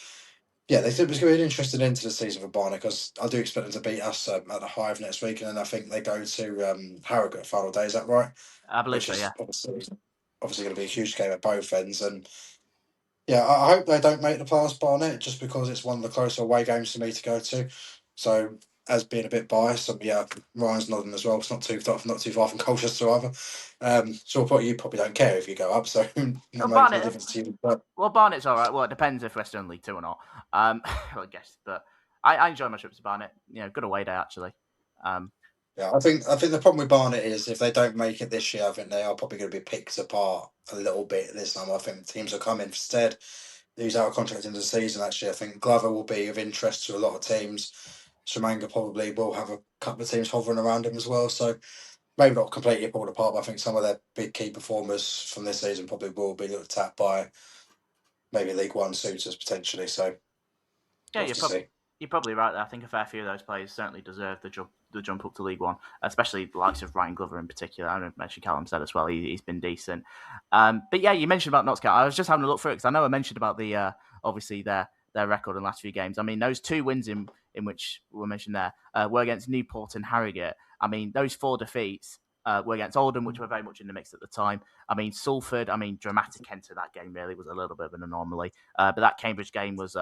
yeah, they said it was going to be an interesting end to the season for Barnet because I do expect them to beat us at the Hive next week, and then I think they go to Harrogate final day. Is that right? I believe Which so. is Yeah. obviously going to be a huge game at both ends, and yeah, I hope they don't make the playoffs, Barnet, just because it's one of the closer away games for me to go to. So, as being a bit biased, yeah, Ryan's nodding as well. It's not too far from Colchester either. So you probably don't care if you go up, so it makes no difference to you. But Barnet's all right. Well, it depends if we're still in League Two or not. I guess, but I enjoy my trips to Barnet. Good away day actually. Yeah, I think the problem with Barnet is if they don't make it this year, I think they are probably going to be picked apart a little bit this time. I think teams will come in instead. Who's out of contract into the season, actually. I think Glover will be of interest to a lot of teams. Shamanga probably will have a couple of teams hovering around him as well. So maybe not completely pulled apart, but I think some of their big key performers from this season probably will be looked at by maybe League One suitors potentially. So yeah, you're probably right there. I think a fair few of those players certainly deserve the jump up to League One, especially the likes of Ryan Glover in particular. I don't mention Callum said as well. He's been decent. But yeah, you mentioned about Notts County. I was just having a look through it because I know I mentioned about the obviously their record in the last few games. I mean, those two wins in which were mentioned there were against Newport and Harrogate. I mean, those 4 defeats were against Oldham, which were very much in the mix at the time. I mean, Salford, dramatic end to that game really was a little bit of an anomaly. But that Cambridge game was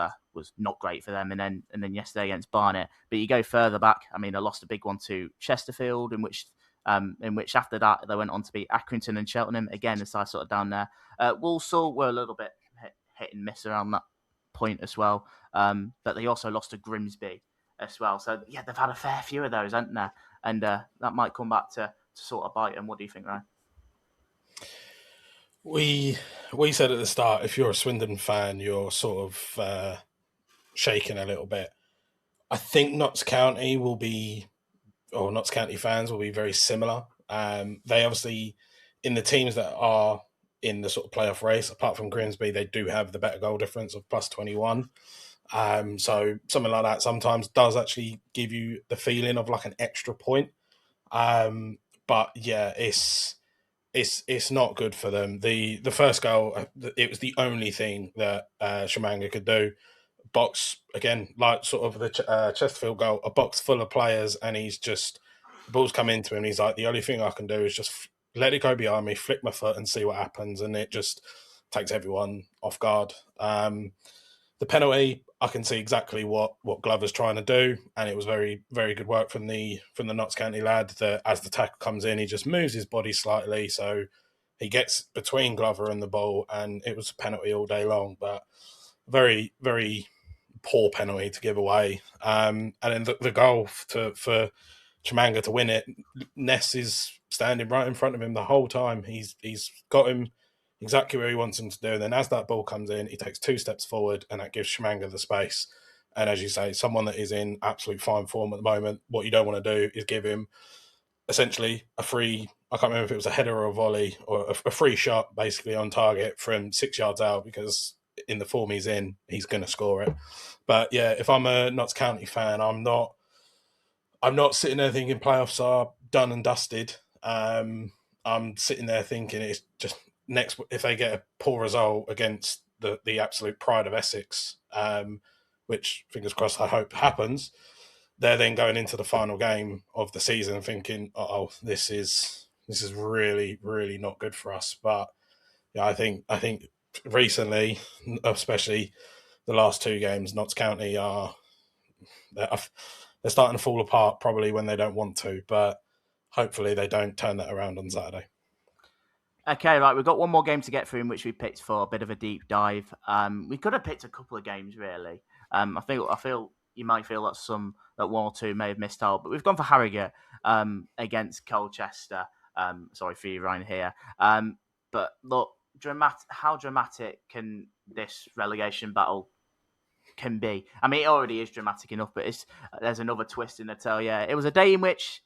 not great for them. And then yesterday against Barnet. But you go further back, I lost a big one to Chesterfield, in which after that they went on to beat Accrington and Cheltenham. Again, the side sort of down there. Walsall were a little bit hit and miss around that point as well. But they also lost to Grimsby as well. So yeah, they've had a fair few of those, haven't they? And that might come back to sort of bite. And what do you think, Ryan? We said at the start, if you're a Swindon fan, you're sort of shaking a little bit. I think Notts County fans will be very similar. They obviously, in the teams that are in the sort of playoff race, apart from Grimsby, they do have the better goal difference of plus 21. So something like that sometimes does actually give you the feeling of like an extra point. But yeah, it's not good for them. The first goal, it was the only thing that Shamanga could do. Box again, like sort of the Chesterfield goal, a box full of players, and he's just the ball's come into him. And he's like, the only thing I can do is just let it go behind me, flick my foot, and see what happens. And it just takes everyone off guard. The penalty, I can see exactly what Glover's trying to do, and it was very, very good work from the Notts County lad. That as the tackle comes in, he just moves his body slightly, so he gets between Glover and the ball, and it was a penalty all day long. But very, very poor penalty to give away. And then the goal for Chimanga to win it, Ness is standing right in front of him the whole time. He's got him exactly where he wants him to do. And then as that ball comes in, he takes 2 steps forward, and that gives Chimanga the space. And as you say, someone that is in absolute fine form at the moment, what you don't want to do is give him essentially a free, I can't remember if it was a header or a volley, or a free shot basically on target from 6 yards out, because in the form he's in, he's going to score it. But yeah, if I'm a Notts County fan, I'm not sitting there thinking playoffs are done and dusted. I'm sitting there thinking it's just next, if they get a poor result against the absolute pride of Essex, which fingers crossed I hope happens, they're then going into the final game of the season thinking, oh, this is really, really not good for us. But yeah, I think recently, especially the last 2 games, Notts County they're starting to fall apart probably when they don't want to, but hopefully they don't turn that around on Saturday. Okay, right, we've got one more game to get through in which we picked for a bit of a deep dive. We could have picked a couple of games, really. I feel you might feel that 1 or 2 may have missed out, but we've gone for Harrogate against Colchester. Sorry for you, Ryan, here. But look, how dramatic can this relegation battle can be? I mean, it already is dramatic enough, but there's another twist in the tale. Yeah, it was a day in which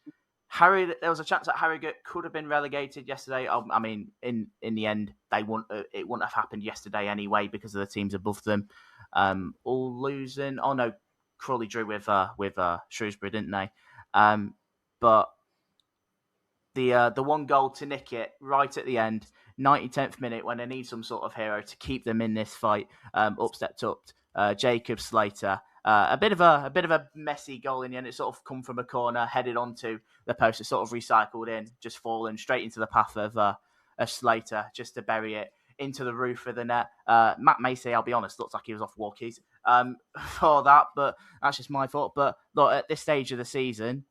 there was a chance that Harrogate could have been relegated yesterday. I mean, in the end, it wouldn't have happened yesterday anyway because of the teams above them all losing. Oh no, Crawley drew with Shrewsbury, didn't they? But the 1 goal to nick it right at the end, 90th minute, when they need some sort of hero to keep them in this fight, stepped up Jacob Slater. A bit of a messy goal in the end. It sort of come from a corner, headed onto the post. It sort of recycled in, just fallen straight into the path of Slater, just to bury it into the roof of the net. Matt Macy, I'll be honest, looks like he was off walkies for that, but that's just my thought. But look, at this stage of the season,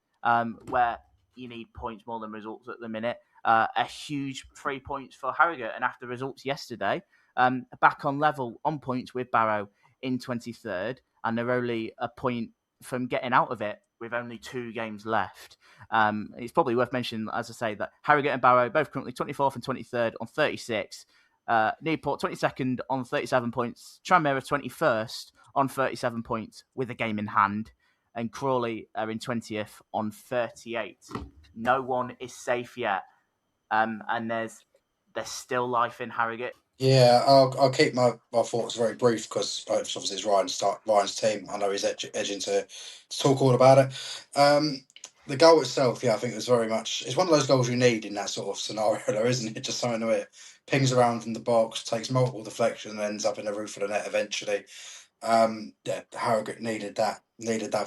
where you need points more than results at the minute, a huge 3 points for Harrogate, and after results yesterday, back on level on points with Barrow in 23rd, and they're only a point from getting out of it with only 2 games left. It's probably worth mentioning, as I say, that Harrogate and Barrow both currently 24th and 23rd on 36. Newport 22nd on 37 points. Tranmere 21st on 37 points with a game in hand. And Crawley are in 20th on 38. No one is safe yet. And there's still life in Harrogate. Yeah, I'll keep my thoughts very brief because obviously it's Ryan's team. I know he's edging to talk all about it. The goal itself, yeah, I think it was very much. It's one of those goals you need in that sort of scenario, though, isn't it? Just something that it pings around from the box, takes multiple deflections, and ends up in the roof of the net eventually. Yeah, Harrogate needed that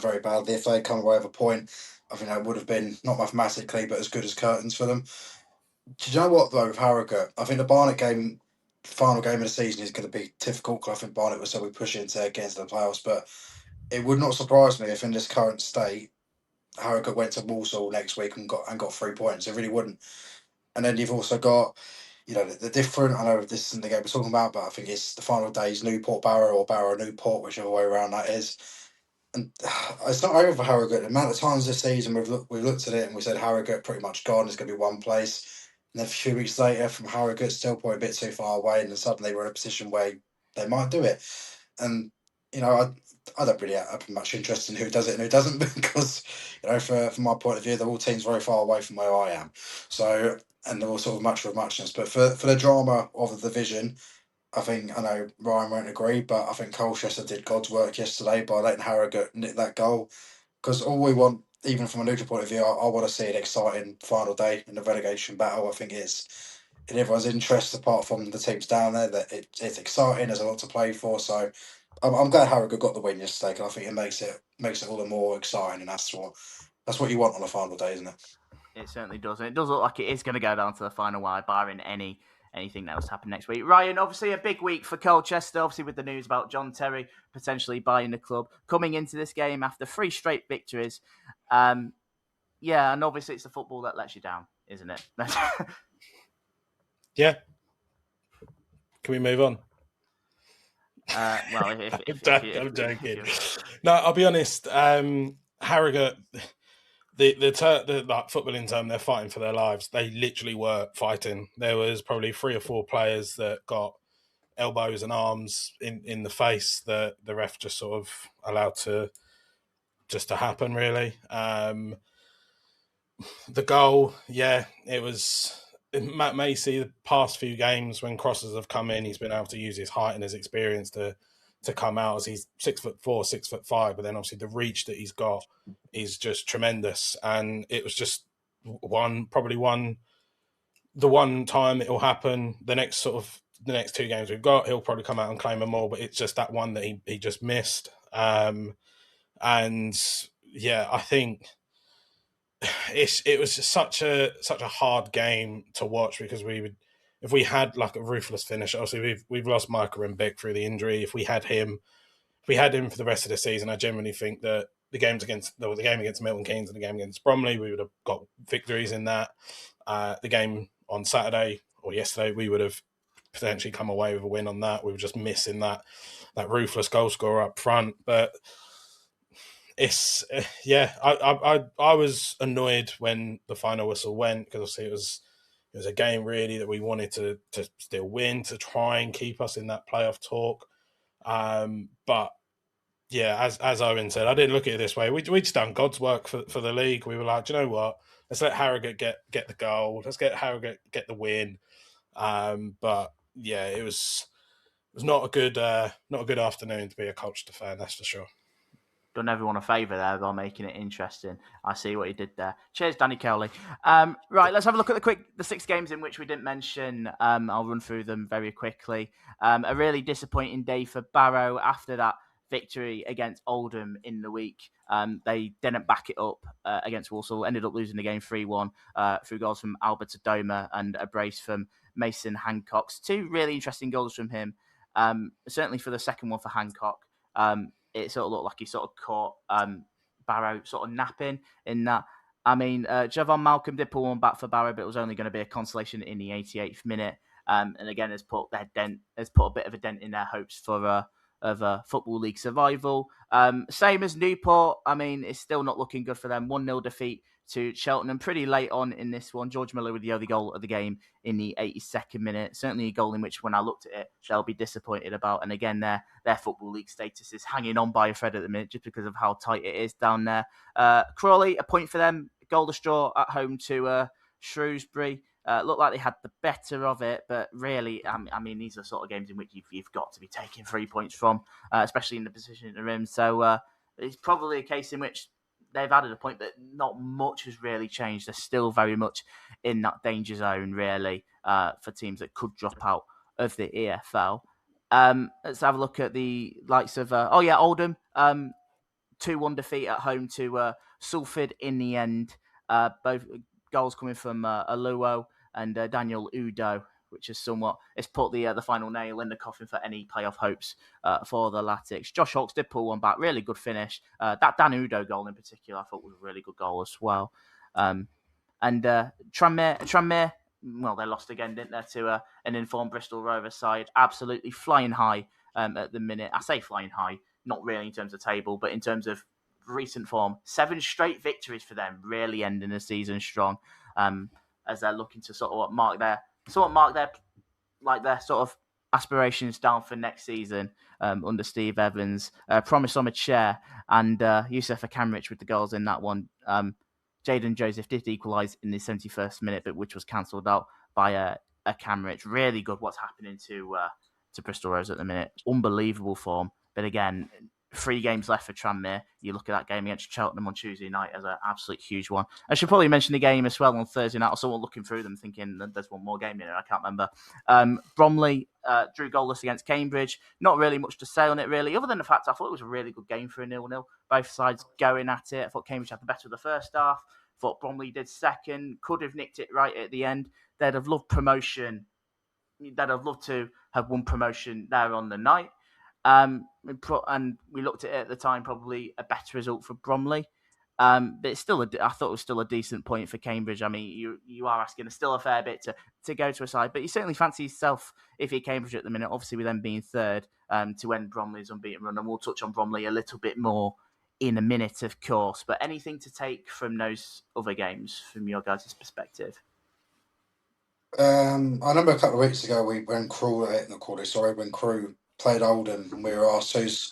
very badly. If they come away with a point, I think that would have been not mathematically, but as good as curtains for them. Do you know what though, with Harrogate? I think the Barnet game, final game of the season, is going to be difficult because I think Barnet was so we push into against the playoffs. But it would not surprise me if in this current state, Harrogate went to Walsall next week and got 3 points. It really wouldn't. And then you've also got, the different. I know this isn't the game we're talking about, but I think it's the final days Newport Barrow or Barrow Newport, whichever way around that is. And it's not over for Harrogate. The amount of times this season we've looked at it and we said Harrogate pretty much gone. It's going to be one place. And then a few weeks later, from Harrogate, still probably a bit too far away, and then suddenly we're in a position where they might do it. And I don't really have much interest in who does it and who doesn't because from my point of view, they're all teams very far away from where I am. So and they're all sort of much for muchness. But for the drama of the division, I know Ryan won't agree, but I think Colchester did God's work yesterday by letting Harrogate nick that goal. Because all we want, even from a neutral point of view, I want to see an exciting final day in the relegation battle. I think it's in everyone's interest, apart from the teams down there, that it's exciting. There's a lot to play for. So I'm glad Harrogate got the win yesterday, because I think it makes it all the more exciting, and that's what you want on a final day, isn't it? It certainly does. And it does look like it is going to go down to the final wire, barring anything that was happening next week. Ryan, obviously a big week for Colchester, obviously with the news about John Terry potentially buying the club, coming into this game after 3 straight victories. Yeah, and obviously it's the football that lets you down, isn't it? Yeah. Can we move on? Well, I'm joking. No, I'll be honest. Harrogate, the footballing term, they're fighting for their lives. They literally were fighting. There was probably 3 or 4 players that got elbows and arms in the face that the ref just sort of allowed to happen, really. The goal, yeah, it was Matt Macy, the past few games when crosses have come in, he's been able to use his height and his experience to come out, as he's 6'4", 6'5", but then obviously the reach that he's got is just tremendous. And it was just the one time it will happen. The next 2 games we've got, he'll probably come out and claim them all, but it's just that one that he just missed. And yeah, I think it was just such a hard game to watch, because if we had like a ruthless finish, obviously we've lost Michael Rimbick through the injury. If we had him for the rest of the season, I genuinely think that the game against Milton Keynes and the game against Bromley, we would have got victories in that. The game on Saturday or yesterday, we would have potentially come away with a win on that. We were just missing that ruthless goal scorer up front. But it's I was annoyed when the final whistle went, because obviously it was a game really that we wanted to still win, to try and keep us in that playoff talk. But yeah, as Owen said, I didn't look at it this way. We just done God's work for the league. We were like, do you know what? Let's let Harrogate get the goal. Let's get Harrogate get the win. But yeah, it was not a good afternoon to be a Colchester fan, that's for sure. Done everyone a favour there by making it interesting. I see what you did there. Cheers, Danny Cowley. Right, let's have a look at the 6 games in which we didn't mention. I'll run through them very quickly. A really disappointing day for Barrow after that victory against Oldham in the week. They didn't back it up against Walsall, ended up losing the game 3-1 through goals from Albert Adoma and a brace from Mason Hancock. 2 really interesting goals from him. Certainly for the second one for Hancock. It sort of looked like he sort of caught Barrow sort of napping in that. I mean, Javon Malcolm did pull one back for Barrow, but it was only going to be a consolation in the 88th minute. And again, has put a bit of a dent in their hopes for of Football League survival. Same as Newport. I mean, it's still not looking good for them. 1-0 defeat to Cheltenham pretty late on in this one. George Miller with the only goal of the game in the 82nd minute. Certainly a goal in which, when I looked at it, they'll be disappointed about. And again, their Football League status is hanging on by a thread at the minute just because of how tight it is down there. Crawley, a point for them. Goal to straw at home to Shrewsbury. Looked like they had the better of it, but really, I mean, these are sort of games in which you've got to be taking 3 points from, especially in the position they're in. So it's probably a case in which they've added a point, but not much has really changed. They're still very much in that danger zone, really, for teams that could drop out of the EFL. Let's have a look at the likes of Oldham. 2-1 defeat at home to Salford in the end. Both goals coming from Aluo and Daniel Udo, which is it's put the final nail in the coffin for any playoff hopes for the Latics. Josh Hawkes did pull one back, really good finish. That Dan Udo goal in particular, I thought was a really good goal as well. And Tranmere, well, they lost again, didn't they, to an informed Bristol Rovers side. Absolutely flying high at the minute. I say flying high, not really in terms of table, but in terms of recent form. 7 straight victories for them, really ending the season strong, as they're looking to sort of mark their sort of aspirations down for next season under Steve Evans. Promise on a chair, and Youssef Akamrich with the goals in that one. Jaden Joseph did equalise in the 71st minute, but which was cancelled out by Akamrich. Really good what's happening to Bristol Rovers at the minute. Unbelievable form. But again, 3 games left for Tranmere. You look at that game against Cheltenham on Tuesday night as an absolute huge one. I should probably mention the game as well on Thursday night. I was someone looking through them thinking that there's one more game in it. I can't remember. Bromley drew goalless against Cambridge. Not really much to say on it, really, other than the fact I thought it was a really good game for a 0-0. Both sides going at it. I thought Cambridge had the better of the first half. I thought Bromley did second. Could have nicked it right at the end. They'd have loved promotion. They'd have loved to have won promotion there on the night. And we looked at it at the time, probably a better result for Bromley. But it's still I thought it was still a decent point for Cambridge. I mean, you are asking still a fair bit to go to a side, but you certainly fancy yourself if you're Cambridge at the minute, obviously with them being third, to end Bromley's unbeaten run. And we'll touch on Bromley a little bit more in a minute, of course. But anything to take from those other games from your guys' perspective? I remember a couple of weeks ago when Crewe played Oldham, and we were asked who's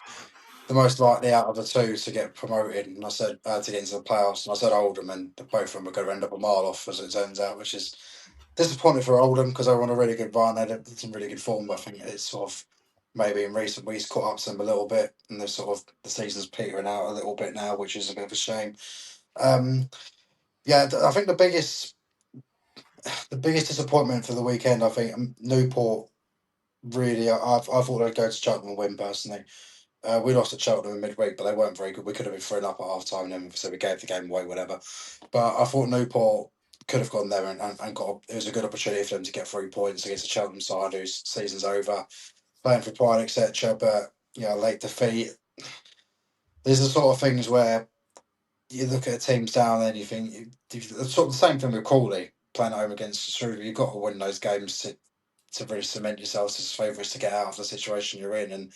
the most likely out of the 2 to get promoted, and I said to get into the playoffs, and I said Oldham, and both of them are going to end up a mile off, as it turns out, which is Disappointed for Oldham because they were on a really good run. They had some really good form, but I think it's sort of maybe in recent weeks caught up to them a little bit, and they're sort of the season's petering out a little bit now, which is a bit of a shame. I think the biggest disappointment for the weekend, I think Newport. Really, I thought they'd go to Cheltenham and win personally. We lost at Cheltenham in midweek, but they weren't very good. We could have been 3-0 at half time, and then so we gave the game away, whatever. But I thought Newport could have gone there and got. It was a good opportunity for them to get 3 points against the Cheltenham side, whose season's over, playing for pride, etc. But late defeat. These are the sort of things where you look at teams down and you think it's sort of the same thing with Crawley playing at home against Shrewsbury. You've got to win those games to really cement yourselves as favourites to get out of the situation you're in, and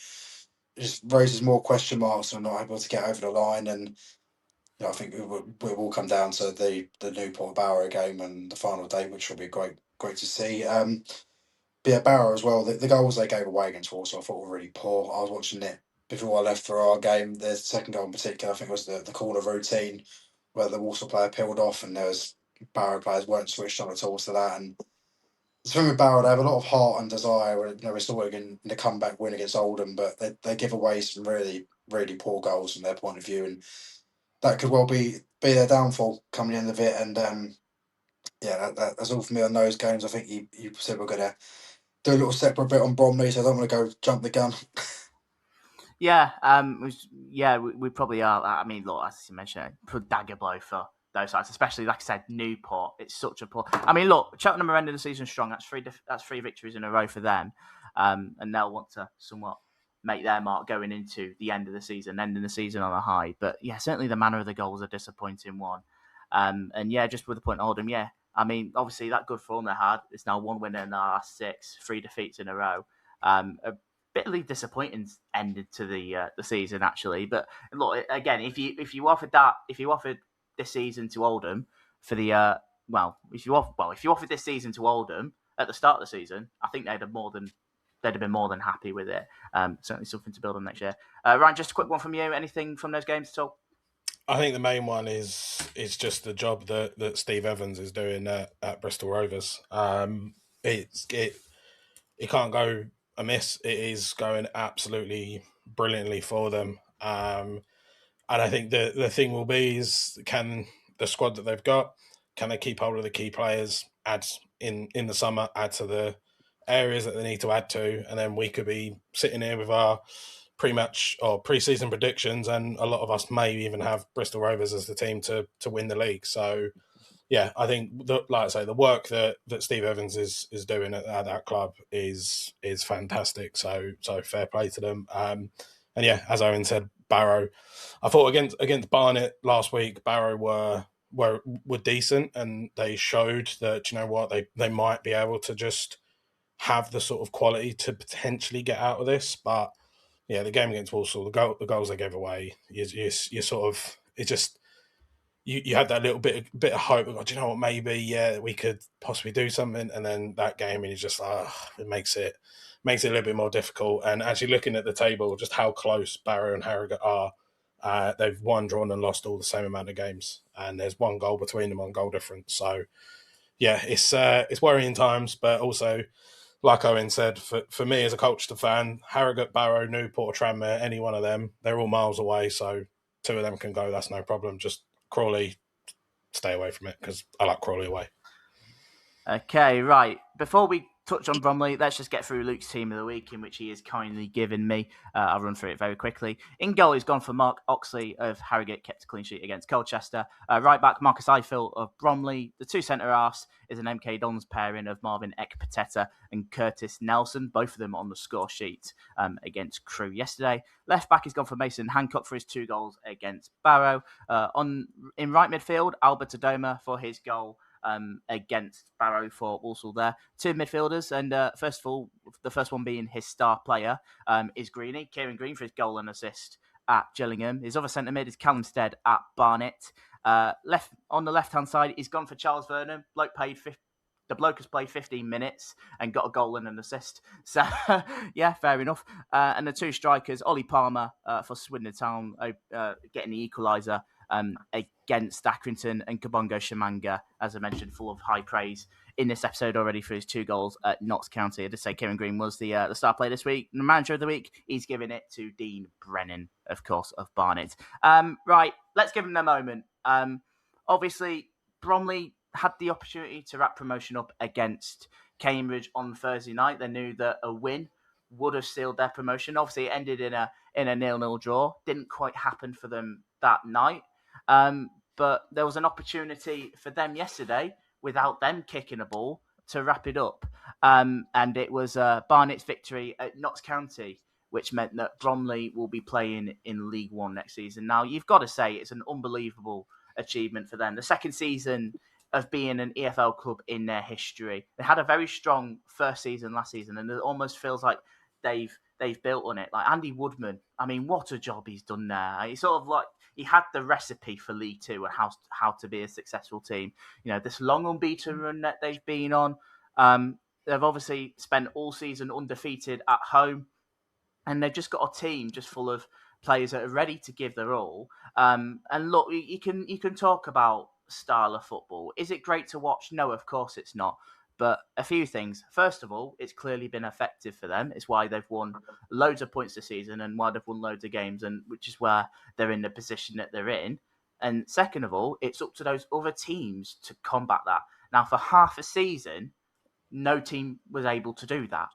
it just raises more question marks and not able to get over the line. And I think it will come down to the Newport Barrow game and the final day, which will be great to see. But yeah, Barrow as well. The goals they gave away against Walsall I thought were really poor. I was watching it before I left for our game. The second goal in particular, I think, was the corner routine where the Walsall player peeled off, and there was Barrow players weren't switched on at all to that. And the thing with Barrow, they have a lot of heart and desire. We're still working in the comeback win against Oldham, but they give away some really, really poor goals from their point of view, and that could well be their downfall coming in the end of it. And that's all for me on those games. I think you said we're going to do a little separate bit on Bromley, so I don't want to go jump the gun. We probably are. I mean, look, as you mentioned, dagger blow for those sides, especially like I said, Newport. It's such a poor. I mean, look, Cheltenham are ending the season strong. That's three victories in a row for them, and they'll want to somewhat make their mark going into the end of the season, ending the season on a high. But yeah, certainly the manner of the goals are a disappointing one. Just with the point Oldham, I mean, obviously that good form they had. It's now 1 win in the last 6, 3 defeats in a row. A bitterly disappointing ending to the season actually. But look, again, if you offered this season to Oldham for the if you offered this season to Oldham at the start of the season, I think they'd have been more than happy with it. Certainly something to build on next year. Ryan, just a quick one from you. Anything from those games at all? I think the main one is just the job that Steve Evans is doing at Bristol Rovers. It can't go amiss. It is going absolutely brilliantly for them. And I think the thing will be is, can the squad that they've got, can they keep hold of the key players, add in the summer, add to the areas that they need to add to, and then we could be sitting here with our pre-match or pre-season predictions, and a lot of us may even have Bristol Rovers as the team to win the league. So, yeah, I think, like I say, the work that Steve Evans is doing at that club is fantastic. So fair play to them. And yeah, as Owen said, Barrow, I thought against Barnet last week, Barrow were decent, and they showed that, you know what, they might be able to just have the sort of quality to potentially get out of this. But yeah, the game against Walsall, the goals they gave away, you sort of, it just, you had that little bit of hope. Do you know what? Maybe we could possibly do something, and then that game, and it's just it makes it a little bit more difficult. And actually looking at the table, just how close Barrow and Harrogate are, they've won, drawn, and lost all the same amount of games, and there's 1 goal between them on goal difference. So yeah, it's worrying times, but also, like Owen said, for me as a Colchester fan, Harrogate, Barrow, Newport, Tranmere, any one of them, they're all miles away. So 2 of them can go. That's no problem. Just Crawley, stay away from it, because I like Crawley away. Okay, right. Before we touch on Bromley, let's just get through Luke's team of the week, in which he has kindly given me. I'll run through it very quickly. In goal, he's gone for Mark Oxley of Harrogate, kept a clean sheet against Colchester. Right back, Marcus Eiffel of Bromley. The 2 centre-halves is an MK Dons pairing of Marvin Ekpateta and Curtis Nelson, both of them on the score sheet against Crewe yesterday. Left back, he's gone for Mason Hancock for his 2 goals against Barrow. In right midfield, Albert Adoma for his goal against Barrow for Walsall there. 2 midfielders, and first of all, the first one being his star player is Greeny, Kieran Green, for his goal and assist at Gillingham. His other centre mid is Callum Stead at Barnet. On the left-hand side, he's gone for Charles Vernon. The bloke has played 15 minutes and got a goal and an assist. So, yeah, fair enough. And the 2 strikers, Ollie Palmer for Swindon Town, getting the equaliser against Accrington, and Kabongo Shamanga, as I mentioned, full of high praise in this episode already for his 2 goals at Notts County. I did say Kieran Green was the star player this week. The manager of the week, he's giving it to Dean Brennan, of course, of Barnet. Right, let's give him the moment. Obviously, Bromley had the opportunity to wrap promotion up against Cambridge on Thursday night. They knew that a win would have sealed their promotion. Obviously, it ended in a 0-0 draw. Didn't quite happen for them that night. But there was an opportunity for them yesterday, without them kicking a ball, to wrap it up. And it was Barnet's victory at Notts County, which meant that Bromley will be playing in League One next season. Now, you've got to say it's an unbelievable achievement for them. The second season of being an EFL club in their history. They had a very strong first season last season, and it almost feels like they've built on it. Like Andy Woodman, I mean, what a job he's done there. He's sort of like, he had the recipe for League Two and how to be a successful team. You know, this long unbeaten run that they've been on. They've obviously spent all season undefeated at home, and they've just got a team just full of players that are ready to give their all. And look, you can talk about style of football. Is it great to watch? No, of course it's not. But a few things. First of all, it's clearly been effective for them. It's why they've won loads of points this season and why they've won loads of games, and which is where they're in the position that they're in. And second of all, it's up to those other teams to combat that. Now, for half a season, no team was able to do that.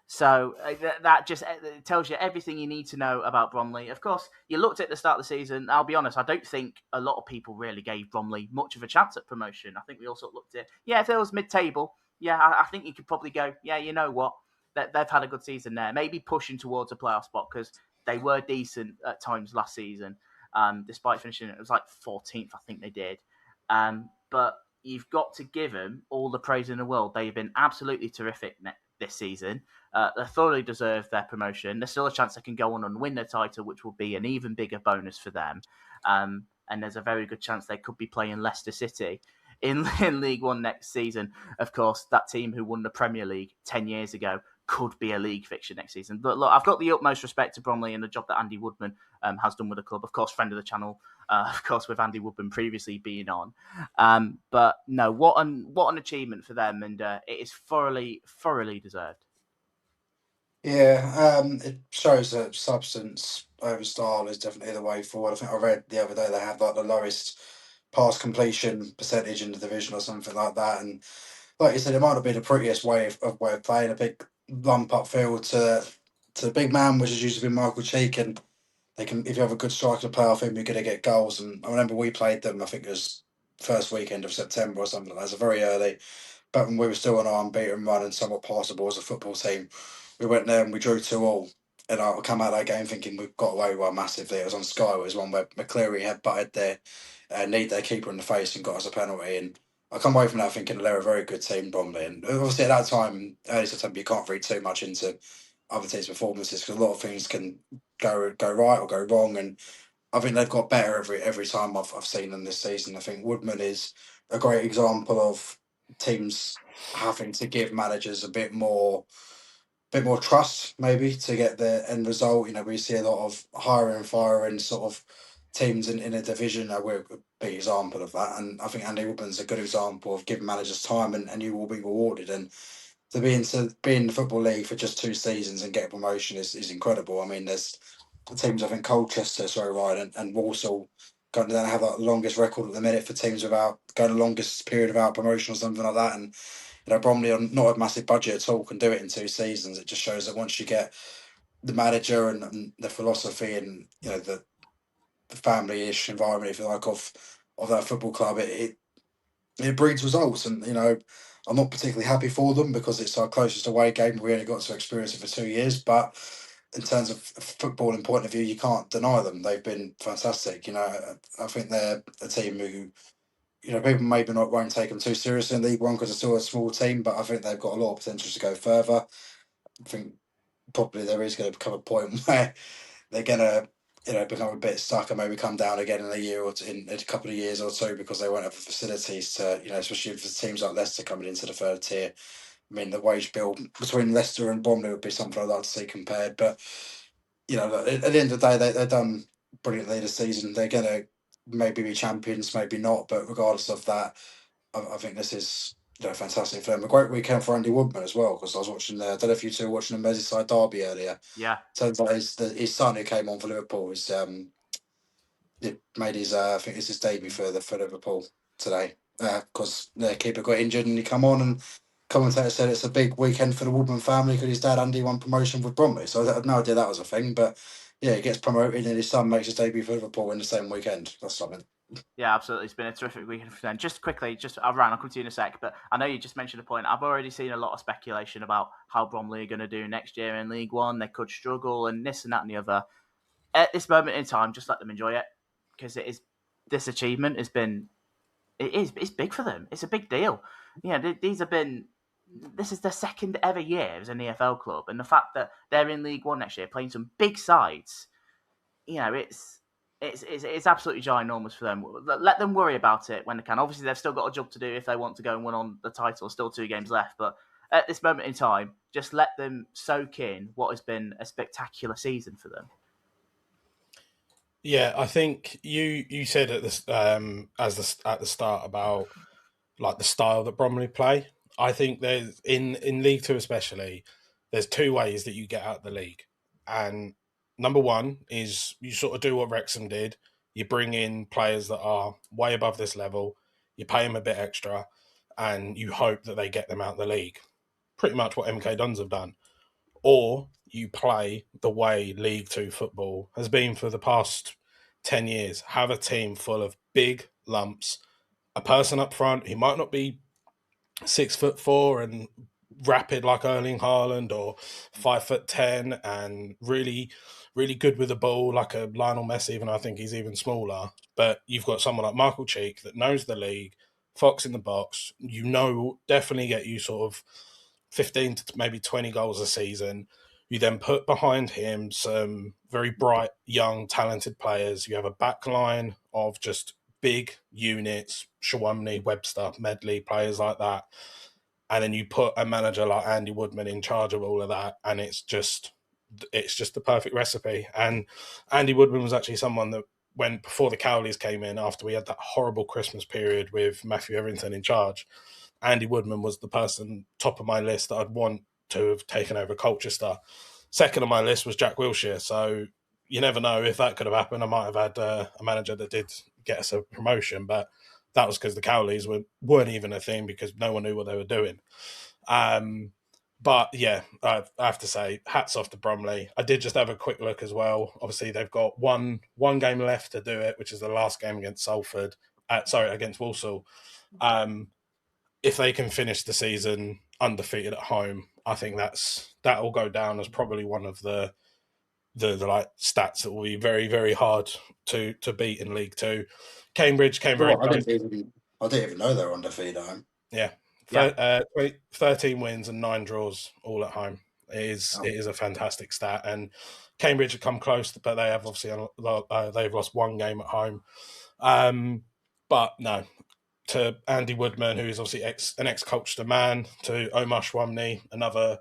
So that just tells you everything you need to know about Bromley. Of course, you looked at the start of the season. I'll be honest, I don't think a lot of people really gave Bromley much of a chance at promotion. I think we also looked at, if there was mid-table, I think you could probably go, you know what, they've had a good season there. Maybe pushing towards a playoff spot because they were decent at times last season, despite finishing, it was like 14th, I think they did. But you've got to give them all the praise in the world. They've been absolutely terrific this season. They thoroughly deserve their promotion. There's still a chance they can go on and win the title, which will be an even bigger bonus for them. And there's a very good chance they could be playing Leicester City in League One next season. Of course, that team who won the Premier League 10 years ago could be a league fixture next season. But look, I've got the utmost respect to Bromley and the job that Andy Woodman has done with the club. Of course, friend of the channel, of course, with Andy Woodman previously being on. But no, what an achievement for them, and it is thoroughly deserved. Yeah, it shows that substance over style is definitely the way forward. I think I read the other day they have like the lowest pass completion percentage in the division or something like that. And like you said, it might have been the prettiest way of playing, a big lump upfield to the big man, which has usually been Michael Cheek, and they can, if you have a good striker to play off him, you're going to get goals. And I remember we played them, I think it was first weekend of September or something like that. It was very early, but when we were still on our unbeaten run and somewhat passable as a football team, we went there and we drew 2-2. And I come out of that game thinking we've got away with one massively. It was on Sky. It was one where McCleary had butted their need their keeper in the face and got us a penalty. And I come away from that thinking they're a very good team, Bromley. And obviously at that time, early September, you can't read too much into other teams' performances because a lot of things can go right or go wrong. And I think they've got better every time I've seen them this season. I think Woodman is a great example of teams having to give managers a bit more trust, maybe, to get the end result. You know, we see a lot of hiring and firing sort of teams in a division. We're a big example of that. And I think Andy Woodman's a good example of giving managers time and you will be rewarded. And to be in the Football League for just 2 seasons and get a promotion is incredible. I mean, there's teams, I think Colchester, and Walsall don't have the longest record at the minute for teams without going the longest period without promotion or something like that. And Bromley, on not a massive budget at all, can do it in 2 seasons. It just shows that once you get the manager and the philosophy and the family-ish environment, if you like, of that football club, it breeds results. And I'm not particularly happy for them because it's our closest away game. We only got to experience it for 2 years, but in terms of footballing point of view, you can't deny them. They've been fantastic. I think they're a team who, people maybe won't take them too seriously in League One because it's still a small team, but I think they've got a lot of potential to go further. I think probably there is going to become a point where they're going to, become a bit stuck and maybe come down again in a year or two, in a couple of years or so, because they won't have the facilities to, especially for teams like Leicester coming into the 3rd tier. I mean, the wage bill between Leicester and Bromley would be something I'd like to see compared. But, at the end of the day, they've done brilliantly this season. They're going to maybe be champions, maybe not. But regardless of that, I think this is fantastic for them. A great weekend for Andy Woodman as well, because I was watching. I don't know if you two were watching the Merseyside derby earlier. Yeah. Turns out his son who came on for Liverpool is he made his I think it's his debut for Liverpool today, because their keeper got injured and he come on, and commentator said it's a big weekend for the Woodman family because his dad Andy won promotion with Bromley. So I had no idea that was a thing, but yeah, he gets promoted and his son makes his debut for Liverpool in the same weekend. That's something. Yeah, absolutely. It's been a terrific weekend for them. Just quickly, I'll come to you in a sec, but I know you just mentioned a point. I've already seen a lot of speculation about how Bromley are going to do next year in League One. They could struggle and this and that and the other. At this moment in time, just let them enjoy it, because this achievement it's big for them. It's a big deal. This is their second ever year as an EFL club, and the fact that they're in League One next year playing some big sides, it's absolutely ginormous for them. Let them worry about it when they can. Obviously, they've still got a job to do if they want to go and win on the title. Still 2 games left, but at this moment in time, just let them soak in what has been a spectacular season for them. Yeah, I think you said at the start about like the style that Bromley play. I think there's in League Two especially, there's 2 ways that you get out of the league, and number one is you sort of do what Wrexham did. You bring in players that are way above this level, you pay them a bit extra, and you hope that they get them out of the league. Pretty much what MK Dons have done. Or you play the way League Two football has been for the past 10 years. Have a team full of big lumps, a person up front who might not be 6'4" and rapid like Erling Haaland, or 5'10" and really, really good with the ball like a Lionel Messi, even I think he's even smaller. But you've got someone like Michael Cheek that knows the league, Fox in the box, definitely get you sort of 15 to maybe 20 goals a season. You then put behind him some very bright, young, talented players. You have a back line of just big units, Shawamni, Webster, Medley, players like that. And then you put a manager like Andy Woodman in charge of all of that, and it's just the perfect recipe. And Andy Woodman was actually someone that before the Cowleys came in, after we had that horrible Christmas period with Matthew Everington in charge, Andy Woodman was the person top of my list that I'd want to have taken over Colchester. Second on my list was Jack Wilshere. So you never know if that could have happened. I might have had a manager that did get us a promotion, but that was because the Cowleys weren't even a thing because no one knew what they were doing. But yeah, I have to say, hats off to Bromley. I did just have a quick look as well. Obviously, they've got one game left to do it, which is the last game against against Walsall. If they can finish the season undefeated at home, I think that will go down as probably one of the like stats that will be very, very hard to beat in League Two. Cambridge came very close. I didn't even know they were undefeated at home. Yeah. 13 wins and 9 draws all at home. It is a fantastic stat. And Cambridge have come close, but they have obviously they've lost 1 game at home. But no, to Andy Woodman, who is obviously an ex-Colchester man, to Omar Shwamni, another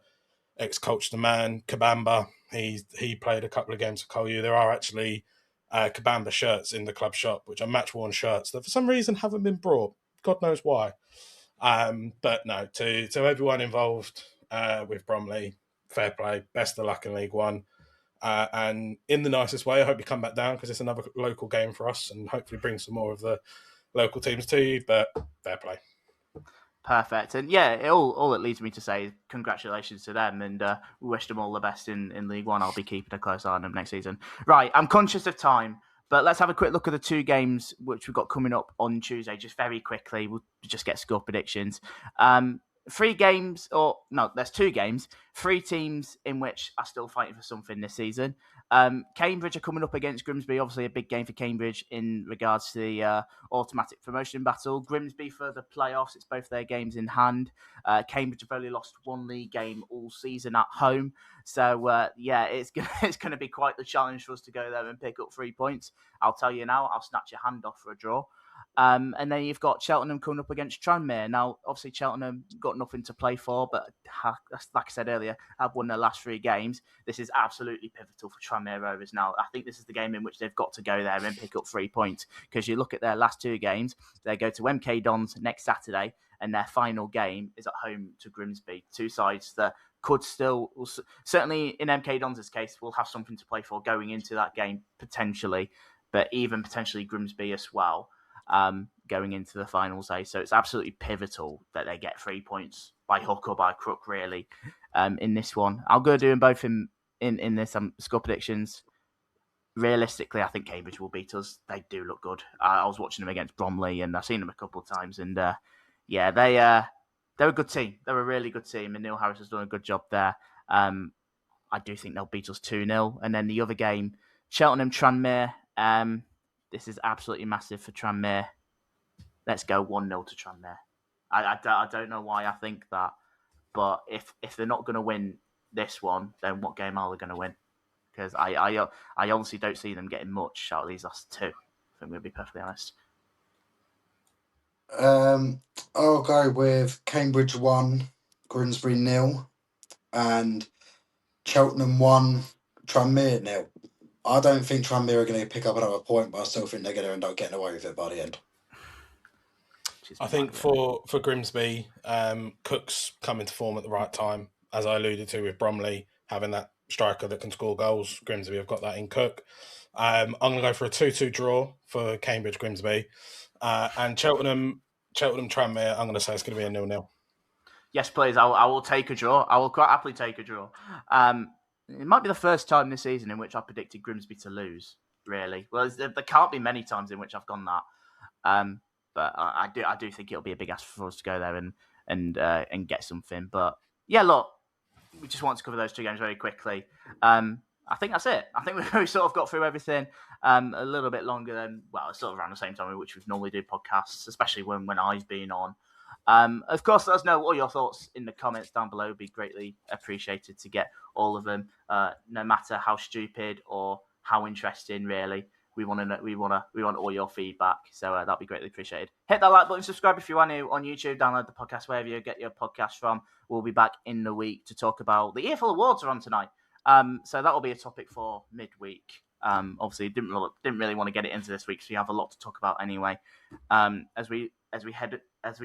ex-Colchester man, Kabamba. He played a couple of games for Colu. There are actually Kabamba shirts in the club shop, which are match-worn shirts that for some reason haven't been brought. God knows why. But no, to everyone involved with Bromley, fair play, best of luck in League One. And in the nicest way, I hope you come back down because it's another local game for us and hopefully bring some more of the local teams to you, but fair play. Perfect. And yeah, all it leads me to say is congratulations to them, and we wish them all the best in League One. I'll be keeping a close eye on them next season. Right, I'm conscious of time, but let's have a quick look at the 2 games which we've got coming up on Tuesday, just very quickly. We'll just get score predictions. 3 games, there's 2 games, 3 teams in which are still fighting for something this season. Cambridge are coming up against Grimsby, obviously a big game for Cambridge in regards to the automatic promotion battle. Grimsby for the playoffs, it's both their games in hand. Cambridge have only lost 1 league game all season at home. So, it's going to be quite the challenge for us to go there and pick up 3 points. I'll tell you now, I'll snatch your hand off for a draw. And then you've got Cheltenham coming up against Tranmere. Now, obviously, Cheltenham got nothing to play for, but like I said earlier, have won their last 3 games. This is absolutely pivotal for Tranmere Rovers now. I think this is the game in which they've got to go there and pick up 3 points, because you look at their last 2 games, they go to MK Dons next Saturday, and their final game is at home to Grimsby. Two sides that could still, certainly in MK Dons' case, will have something to play for going into that game potentially, but even potentially Grimsby as well, going into the finals day. So it's absolutely pivotal that they get 3 points by hook or by crook, really, in this one. I'll go do them both in this score predictions. Realistically, I think Cambridge will beat us. They do look good. I was watching them against Bromley, and I've seen them a couple of times, and they're a good team. They're a really good team, and Neil Harris has done a good job there. I do think they'll beat us 2-0. And then the other game, Cheltenham-Tranmere. This is absolutely massive for Tranmere. Let's go 1-0 to Tranmere. I don't know why I think that, but if they're not going to win this one, then what game are they going to win? Because I honestly don't see them getting much out of these last two, if I'm going to be perfectly honest. I'll go with Cambridge 1, Grimsby 0, and Cheltenham 1, Tranmere 0. I don't think Tranmere are going to pick up another point, but I still think they're going to end up getting away with it by the end. I think for Grimsby, Cook's coming to form at the right time, as I alluded to with Bromley, having that striker that can score goals. Grimsby have got that in Cook. I'm going to go for a 2-2 draw for Cambridge Grimsby. And Cheltenham Tranmere, I'm going to say it's going to be a 0-0. Yes, please. I will take a draw. I will quite happily take a draw. It might be the first time this season in which I predicted Grimsby to lose, really. Well, there can't be many times in which I've gone that. But I do think it'll be a big ask for us to go there and get something. But yeah, look, we just want to cover those two games very quickly. I think that's it. I think we sort of got through everything a little bit longer than, well, it's sort of around the same time in which we normally do podcasts, especially when I've been on. Of course, let us know all your thoughts in the comments down below. It'd be greatly appreciated to get all of them, no matter how stupid or how interesting, really. We want to know, we want all your feedback, so that'd be greatly appreciated. Hit that like button, subscribe if you are new on YouTube, download the podcast wherever you get your podcast from. We'll be back in the week to talk about the EFL Awards are on tonight, so that will be a topic for midweek. Obviously, didn't really want to get it into this week, so you have a lot to talk about anyway. As we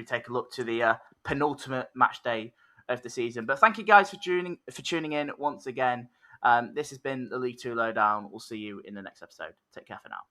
take a look to the penultimate match day of the season. But thank you guys for tuning in once again. This has been the League 2 Lowdown. We'll see you in the next episode. Take care for now.